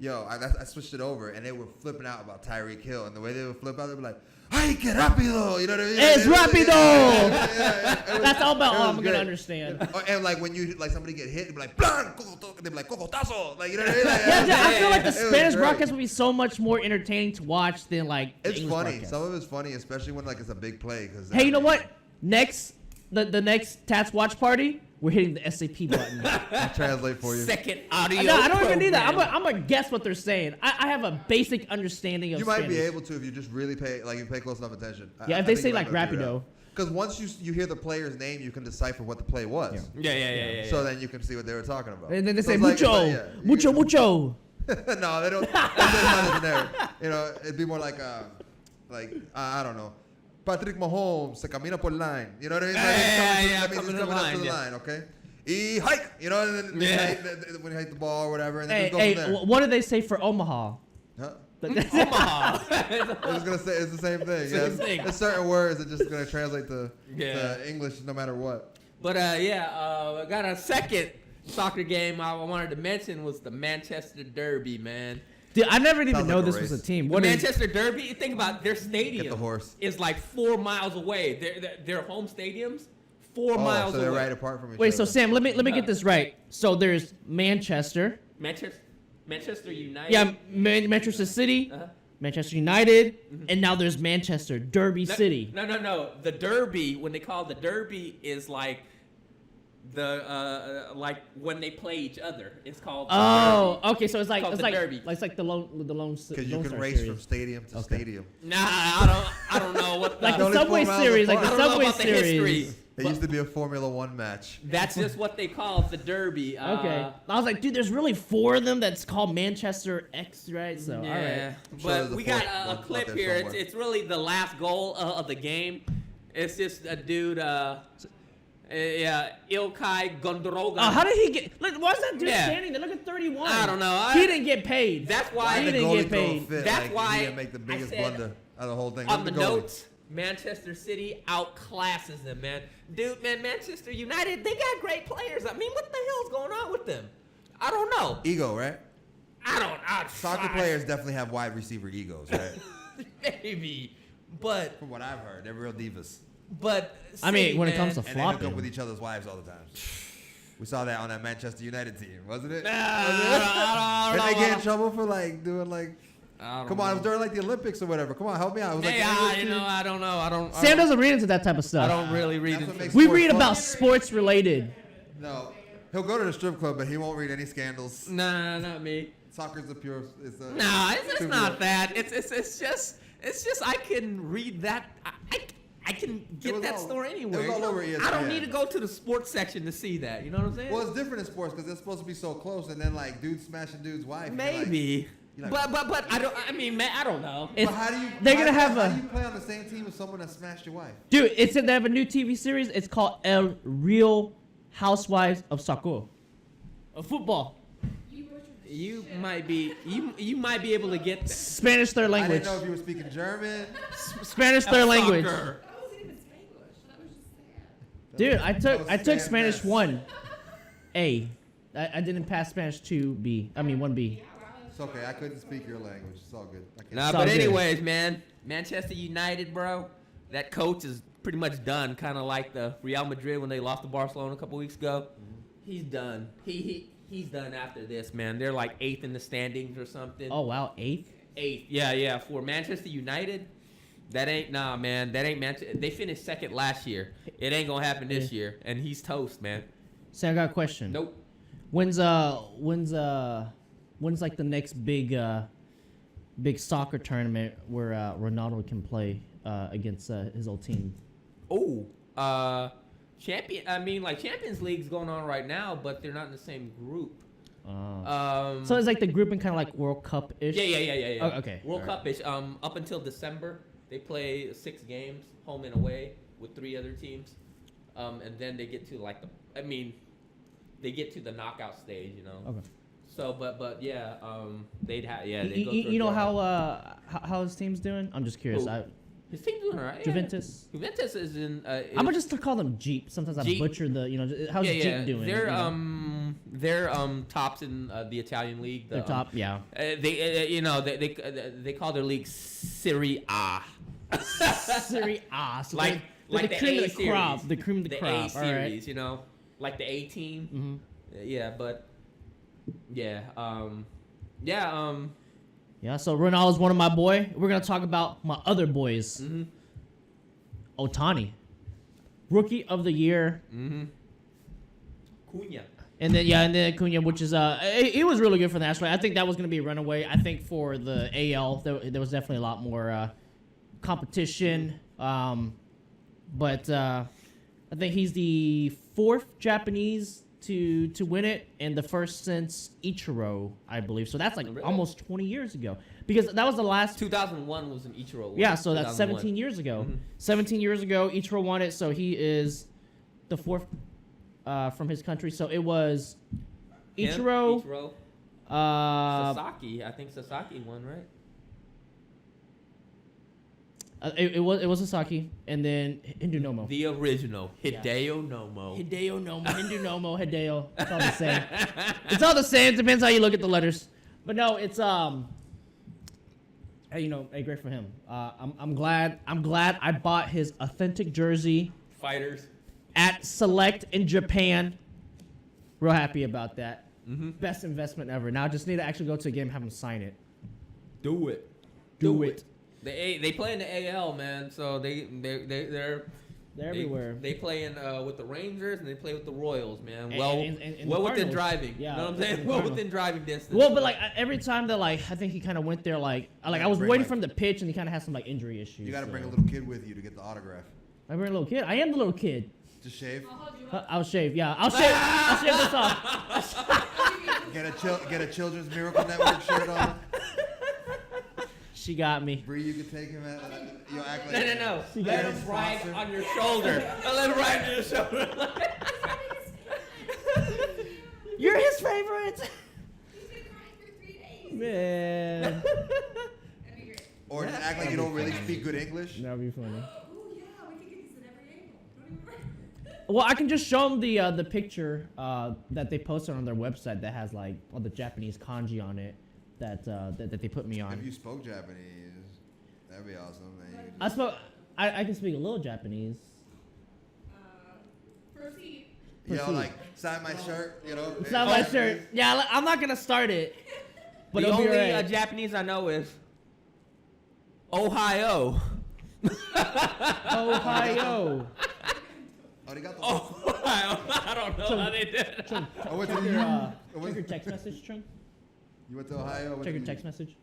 Yo, I switched it over and they were flipping out about Tyreek Hill, and the way they would flip out, they'd be like, "Ay, que rápido!" You know what I mean?
Es rápido.
Yeah.
That's all about
it
all
was
I'm
great.
gonna understand.
And like when you like somebody get hit, it'd be like, "Blan!" They'd be like, "Cocotazo!" Like, you know what I mean? Like,
Yeah, I feel like the
it was
Spanish
great.
broadcast would be so much more entertaining to watch than like the
It's
English
funny.
broadcast.
Some of it's funny, especially when like it's a big play. Cause
Hey, you know what? The next Tats watch party, we're hitting the SAP button.
I'll translate for you.
second audio.
No, I don't even need that.
program.
I'm gonna guess what they're saying. I have a basic understanding of
You might be
Spanish.
able to if you just really pay close enough attention.
Yeah, if they say like rapido.
because once you hear the player's name, you can decipher what the play was.
Yeah.
So then you can see what they were talking about.
And then they
So
say
it's like-
mucho,
it's like, yeah,
mucho, mucho.
No, they don't. That's not generic. You know, it'd be more like I don't know. Patrick Mahomes se camina por line. You know what I mean? That means he's coming up to the line. Okay. He hike. You know, and then when he hike the ball or whatever, and then just go from there.
What do they say for Omaha?
Huh?
Omaha.
I was gonna say it's the same thing.
Same thing.
There's certain words that just gonna translate to English no matter what.
But I got a second soccer game I wanted to mention was the Manchester Derby, man.
Dude, I never even
Sounds
know
like a
this was a
race.
team.
The
What is?
Manchester Derby, you think about their stadium.
Get the horse.
Is like 4 miles away. Their home stadiums, 4 miles
so they're
away.
right apart from each
Wait,
other.
so Sam, let me get this right. So there's Manchester.
Manchester United.
Yeah, Manchester City,
Uh-huh.
Manchester United, and now there's Manchester Derby City.
No. The Derby, when they call it the Derby, is like the like when they play each other. It's called.
Oh,
Derby.
okay. So it's like
Called
it's
the
like
Derby.
it's like the lone
Because you
Lone
can
Star
race
series.
from stadium to stadium.
Nah, I don't know what the.
Like the
Only 4
Subway
miles
series, like
apart.
the
I don't know
Subway
about the
series.
history.
It used to be a Formula One match.
That's just what they call it, the Derby.
Okay, I was like, dude, there's really 4 of them. That's called Manchester X, right? So all right.
Yeah,
sure
but
there's a
we got
fourth one
a
out
clip
there
here.
somewhere.
It's really the last goal of the game. It's just a dude, Ilkay Gundogan.
Oh, how did he get? Look, why is that dude
Yeah.
standing there? Look at 31.
I don't know.
He didn't get paid.
That's
Why
why
He
did the
didn't
goalie
get
throw a
paid.
fit?
That's
Like,
why
he didn't make the
I
biggest
said
blunder out of the whole thing.
on
Look
the
at goalie.
notes, Manchester City outclasses them, man. Dude, man, Manchester United, they got great players. I mean, what the hell's going on with them? I don't know.
Ego, right? Soccer
I-
players definitely have wide receiver egos, right?
maybe, but
From what I've heard, they're real divas.
I mean,
City,
when it
man,
comes to
And they hook
flopping,
up with each other's wives all the time. We saw that on that Manchester United team, wasn't it?
I
Did
don't
they
know.
get in trouble for like doing like? Come on, it was during like the Olympics or whatever. Come on, help me out. It was like
Hey,
the English team.
I don't know. I don't.
Sam doesn't read into that type of
I
stuff.
don't really read
That's
it.
what makes
We
sports
read
fun.
about sports related.
No, he'll go to the strip club, but he won't read any scandals.
Nah, not me.
Soccer's a pure.
Nah, it's
too
not
pure.
that. It's just I can read that. I can get
was
that
all-
store
it
anywhere.
was all
you know?
over
I don't
ESPN.
need to go to the sports section to see that. You know what I'm saying?
Well, it's different in sports because it's supposed to be so close, and then like dudes smashing dudes' wife. and you're like-
Maybe.
you're like-
But I don't. I mean, man, I don't know.
It's-
But how do you?
they're
how
gonna
do-
have
How
a-
do you play on the same team with someone that smashed your wife?
Dude, they have a new TV series. It's called El Real Housewives of Soccer. Of football.
You might be able to get that.
Spanish third
I
language.
didn't know if you were speaking German.
Spanish third language.
Soccer.
That wasn't even Spanglish. That was just sad.
Dude, I took
Spanish.
Spanish 1A. I didn't pass Spanish 2B. I mean 1B.
It's okay. I couldn't speak your language. It's all good. I can't.
Nah,
It's all
but
good.
anyways, man, Manchester United, bro, that coach is pretty much done. Kind of like the Real Madrid when they lost to Barcelona a couple weeks ago. He's done. He's done after this, man. They're like 8th in the standings or something.
Oh wow, 8th.
8th. Yeah. For Manchester United, that ain't man. That ain't Manchester. They finished 2nd last year. It ain't gonna happen this year, and he's toast, man.
So I got a question.
Nope.
When's like the next big soccer tournament where Ronaldo can play against his old team?
Oh, Champions League's going on right now, but they're not in the same group.
So it's like the grouping kind of like World Cup ish.
Yeah.
Oh, okay.
World
All right.
Cup ish. Up until December, they play 6 games, home and away, with 3 other teams, and then they get to they get to the knockout stage, you know.
Okay.
So, but yeah, they'd have They go
You,
through
you know
a draw.
how his team's doing? I'm just curious.
Who? His team's doing alright.
Juventus.
Yeah. Juventus is in.
I'm gonna just call them Jeep. Sometimes I
Jeep.
butcher the how's Jeep doing?
They're
you know?
they're tops in the Italian league.
They're top, yeah.
They call their league Serie A.
Serie A. So
like
they're
the
the cream
A
of the crop.
series.
The cream of the
A
crop. All right.
series, you know, like the A team. Yeah, but yeah,
Yeah, so Ronaldo's one of my boy. We're gonna talk about my other boys. Otani, Rookie of the Year,
Cunha.
and then Acuna, which is it was really good for the National. I think that was gonna be a runaway. I think for the AL, there was definitely a lot more competition. But I think he's the 4th Japanese to win it, and the first since Ichiro, I believe. So that's like
Really?
almost 20 years ago. Because that was the last.
2001 was an Ichiro.
Yeah, so that's
2001.
17 years ago.
Mhm.
17 years ago, Ichiro won it, so he is the 4th from his country. So it was
Him,
Ichiro,
Ichiro,
uh,
Sasaki. I think Sasaki won, right?
it was Sasaki, and then Hindu Nomo.
The original
Yeah.
Hideo Nomo.
Hideo Nomo, Hindu Nomo, Hideo. It's all the same. It's all the same. Depends how you look at the letters. But no, it's hey, great for him. I'm glad I bought his authentic jersey
Fighters.
at Select in Japan. Real happy about that.
Mm-hmm.
Best investment ever. Now I just need to actually go to a game and have him sign it.
Do it.
Do it.
They play in the AL, man. So they're
They're everywhere.
They play in with the Rangers and they play with the Royals, man.
And-
Well,
and
well
the
within
Cardinals.
driving.
Yeah,
You know what I'm
and
saying?
the
Well
Cardinals.
within driving distance.
Well, but like every time that I think he kind of went there I was
bring,
waiting
like-
for him to pitch and he kind of had some injury issues.
You got to
so.
bring a little kid with you to get the autograph.
I bring a little kid. I am the little kid.
Just shave.
I'll hold you up.
I'll shave. Yeah, I'll shave this off.
Get a Children's Miracle Network shirt on.
She got me.
Bree, you can take him at. You'll act like.
No.
She
Let
got
him
it.
ride
Sponsor.
on your shoulder. Let him ride on your shoulder.
You're his favorite.
He's been crying for 3 days.
Man.
That'd be great.
Or just act like you don't really speak good English.
That'd be funny.
Oh yeah, we can get this in every angle. Don't even worry.
Well, I can just show them the picture that they posted on their website that has like all the Japanese kanji on it that they put me
If
on.
you spoke Japanese, that'd be awesome. Man. You
I spoke. I can speak a little Japanese.
Proceed.
Yo, like sign my shirt.
It's not my shirt. Yeah, I'm not gonna start it. But
The
it'll be
only
alright.
Japanese I know is Ohio.
Ohio.
Oh, they got the.
Ohio. I don't know how they did it.
Chung,
I went to
check
the
your,
I
check
went-
your text message, Chung.
You went to Ohio. went
Check your
to
text message.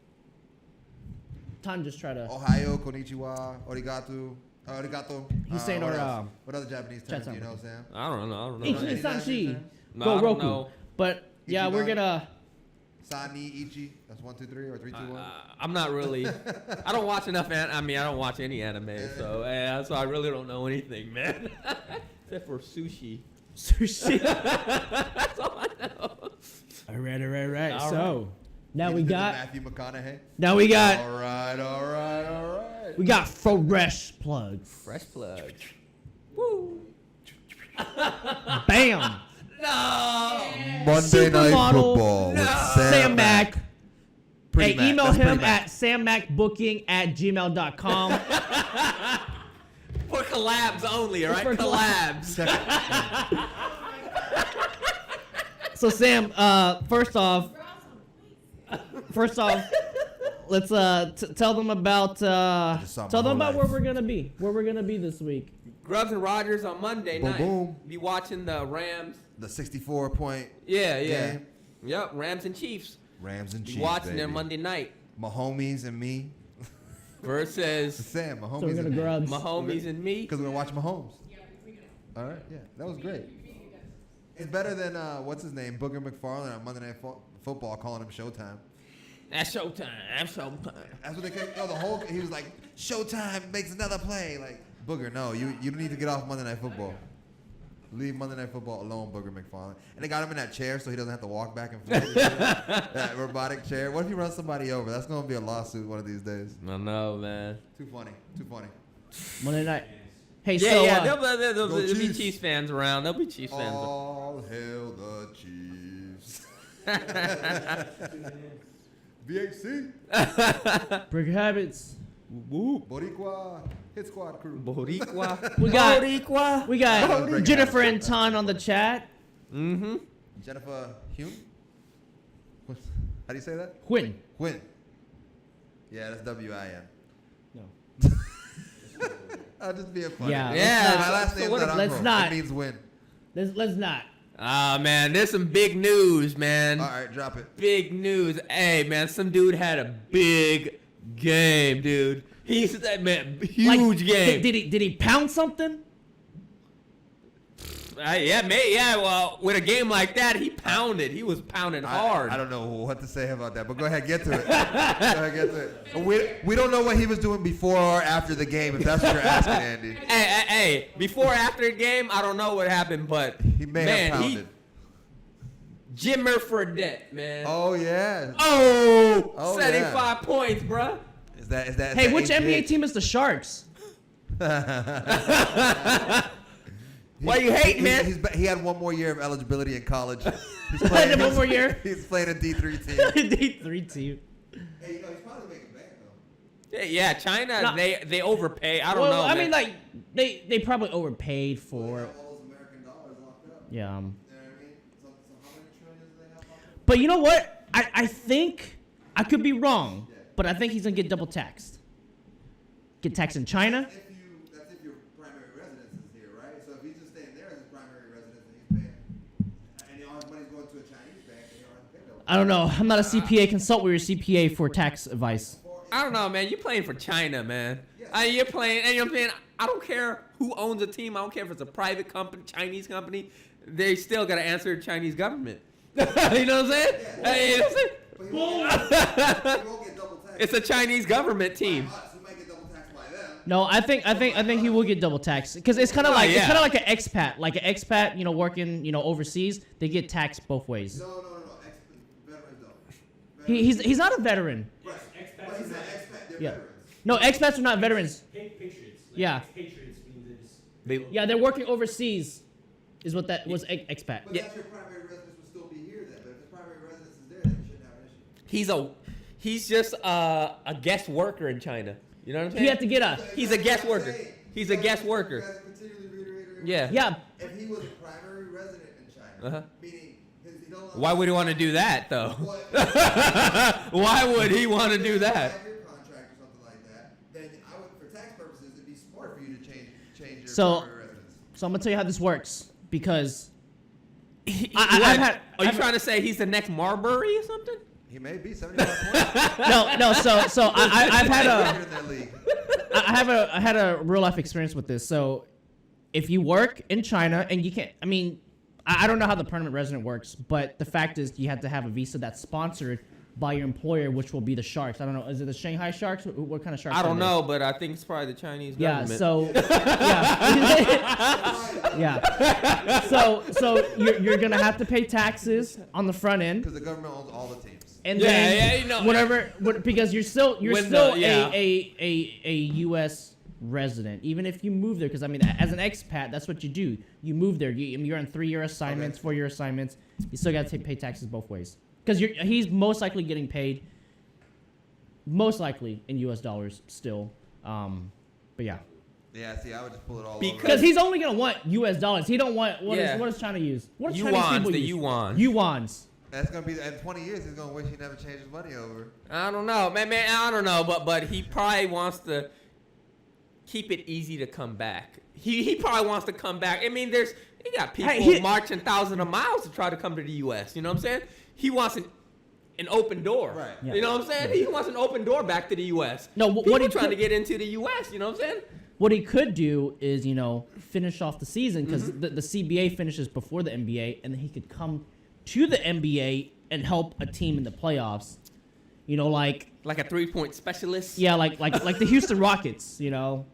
Time just try to.
Ohio, konnichiwa, arigato, arigato.
He's saying
what
our,
else? What other Japanese terms
chat
do you know,
something.
Sam?
I don't know.
Ichi
Any
Sanshi.
Japanese
No,
Go
I don't
Roku.
know.
But yeah, we're
Ichiban?
gonna.
Sani, Ichi. That's 1, 2, 3, or 3, 2, 1.
I'm not really. I don't watch enough. I don't watch any anime, so I really don't know anything, man. Except for sushi.
Sushi.
That's all I know.
All right.
All
So now
Give
we
it to the
got.
Matthew McConaughey.
Now we got.
All right.
We got fresh plugs.
Fresh plug.
Bam.
No.
Monday Night
Supermodel.
Football with
Sam Mack.
Pretty
Hey,
Mac.
email
That's
him
Pretty Mac.
at sammackbooking@gmail.com.
For collabs only, all right?
For
collabs.
So Sam, first off, let's tell them about
just saw my
tell them
whole
about where
life.
we're gonna be. Where we're gonna be this week.
Grubbs and Rogers on Monday
Boom,
night.
boom.
Be watching the Rams.
The 64-point
Yeah.
game.
Yep, Rams and Chiefs.
Rams and
Be
Chiefs.
watching
baby.
them Monday night
Mahomes and me.
versus
Sam, Mahomes
So we're gonna
and me.
grubs.
Mahomes and me.
Because we're going to watch Mahomes.
Yeah, we can.
All right, yeah. That was great. It's better than, what's his name, Booger McFarlane on Monday Night Football calling him Showtime.
That's showtime. That's showtime.
That's what they kept, he was like, Showtime makes another play. Like, Booger, no, you don't need to get off Monday Night Football. Leave Monday Night Football alone, Booger McFarlane. And they got him in that chair so he doesn't have to walk back and forth. That robotic chair. What if you run somebody over? That's going to be a lawsuit one of these days.
I know, man.
Too funny.
Monday night. Hey,
Yeah,
so
yeah. There'll
Go
be
Chiefs.
Chiefs fans around. There'll be Chiefs fans.
All hail the Chiefs. VHC.
Brick Habits.
Whoop.
Boricua. Hit Squad crew.
Boricua.
We got-
Boricua.
We
Brick
got
Habits.
Jennifer and Ton on the chat.
Mm-hmm.
Jennifer Hume? How do you say that?
Quinn.
Quinn. Yeah, that's W-I-N.
No.
I'll just be a funny.
Yeah.
Yeah.
My last
So
name's
what
not
if-
let's
Uncle.
not.
It means win.
Let's not.
Ah, man. There's some big news, man.
All right, drop it.
Big news. Hey, man. Some dude had a big game, dude. He's that man.
Like,
Huge game.
Did he pound something?
Yeah. Well, with a game like that, he pounded. He was pounding hard.
I don't know what to say about that, but go ahead, get to it. Go ahead, get to it. We don't know what he was doing before or after the game, if that's what you're asking, Andy.
Hey, before or after the game, I don't know what happened, but
He may have pounded.
Jimmer Fredette, man.
Oh yeah.
Oh, 75
yeah.
points, bruh.
Is that?
Hey, which NBA team is the Sharks?
Why you hate, man?
He had one more year of eligibility in college. He's
One more year?
He's playing a D3 team.
D3 team.
Hey, he's probably making bank though.
Yeah, China,
No.
they overpay. I don't know.
I
man.
mean, like they probably overpaid for.
All those American dollars locked up.
Yeah.
You know what I mean? So how many trillions do they have locked up?
But you know what? I think I could be wrong, but I think he's gonna get double taxed. Get taxed in China.
That's if your primary residence is here, right? So if he's just staying there as his primary residence and he's paying, and all his money's going to a Chinese bank, and you don't have to pay no.
I don't know. I'm not a CPA. Consult with your CPA for tax advice.
I don't know, man. You're playing for China, man. You're playing, and you're saying, I don't care who owns a team. I don't care if it's a private company, Chinese company. They still got to answer the Chinese government. You know what I'm saying? You know what I'm saying?
But he won't get double taxed.
It's a Chinese government team.
By us, he might get double taxed by them.
No, I think he will get double taxed because it's kind of like
yeah.
it's kind of like an expat, working, overseas. They get taxed both ways.
No. Veterans don't.
He's not a veteran.
Right. But he's not expat. They're
Yeah.
veterans.
No, expats are not veterans.
Patriots. Like,
Yeah.
Patriots means it's.
Yeah, they're working overseas, is what that was expat.
But
Yeah.
that's your primary residence would still be here then. But if his primary residence is there, then you shouldn't have an issue.
He's just a guest worker in China. You know what I'm saying?
He had to get a.
He's a guest worker. He's a guest worker.
You guys continually reiterate it.
Yeah.
Yeah,
If he was a primary resident in China,
Uh-huh.
meaning he don't
Why would he want to do that, though?
What?
Why would he want to do that?
Five-year contract or something like that, then I would, for tax purposes, it'd be smart for you to change your
So-
primary residence.
so I'm gonna tell you how this works because
I've
had-
Are you
I've-
trying to say he's the next Marbury or something?
He may be 75 points.
no. So I've had a.
in that league.
I had a real life experience with this. So, if you work in China and you can't, I don't know how the permanent resident works, but the fact is you have to have a visa that's sponsored by your employer, which will be the Sharks. I don't know, is it the Shanghai Sharks? What kind of Sharks?
I
are
don't
they?
know, but I think it's probably the Chinese
Yeah.
government.
So. Yeah. So you're gonna have to pay taxes on the front end.
Because the government owns all the teams.
And
Yeah,
then
yeah, you know-
because you're still
When the-
a U.S. resident, even if you move there. Because as an expat, that's what you do. You move there. You're on 3-year assignments, 4-year assignments. You still got to pay taxes both ways. Because he's most likely getting paid, most likely in U.S. dollars still. But yeah,
Yeah, see, I would just pull it all
because he's only gonna want U.S. dollars. He don't want what
Yeah.
is China use? What does
Yuans,
Chinese people
the
use?
yuan.
Yuans.
That's going to be, in 20 years, he's going to wish he never changed his money over.
I don't know, man. I don't know, but he probably wants to keep it easy to come back. He probably wants to come back. You got people marching thousands of miles to try to come to the U.S. You know what I'm saying? He wants an open door.
Right.
Yeah.
You know what I'm saying? He wants an open door back to the U.S.
No,
People
what he
trying to
could-
get into the U.S. You know what I'm saying?
What he could do is, finish off the season because
Mm-hmm.
the CBA finishes before the NBA, and then he could come to the NBA and help a team in the playoffs. Like
Like a 3-point specialist.
like the Houston Rockets,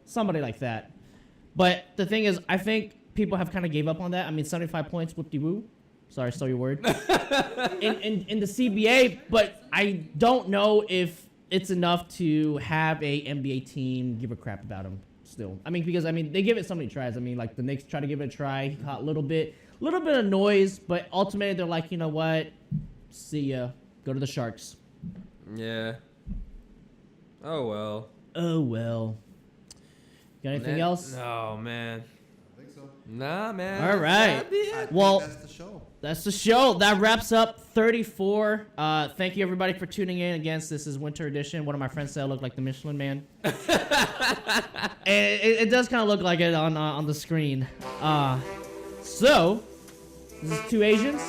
somebody like that. But the thing is, I think people have kind of gave up on that. 75 points, whoop-de-woo. Sorry, I stole your word. in the CBA, but I don't know if it's enough to have a NBA team give a crap about him still. Because they give it so many tries. Like the Knicks try to give it a try. He caught a little bit of noise, but ultimately they're like, you know what? See ya. Go to the Sharks.
Yeah. Oh, well.
Oh well. Got anything else?
No, man.
I think so.
Nah, man.
All right.
That'd be it.
I think
Well-
that's the show.
That's the show. That wraps up 34. Thank you everybody for tuning in. Again, this is Winter Edition. One of my friends said I look like the Michelin Man. And it does kind of look like it on the screen. So, this is Two Asians.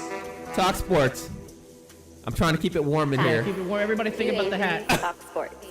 Talk sports. I'm trying to keep it warm in here.
Keep it warm. Everybody think about the hat.
Talk sports.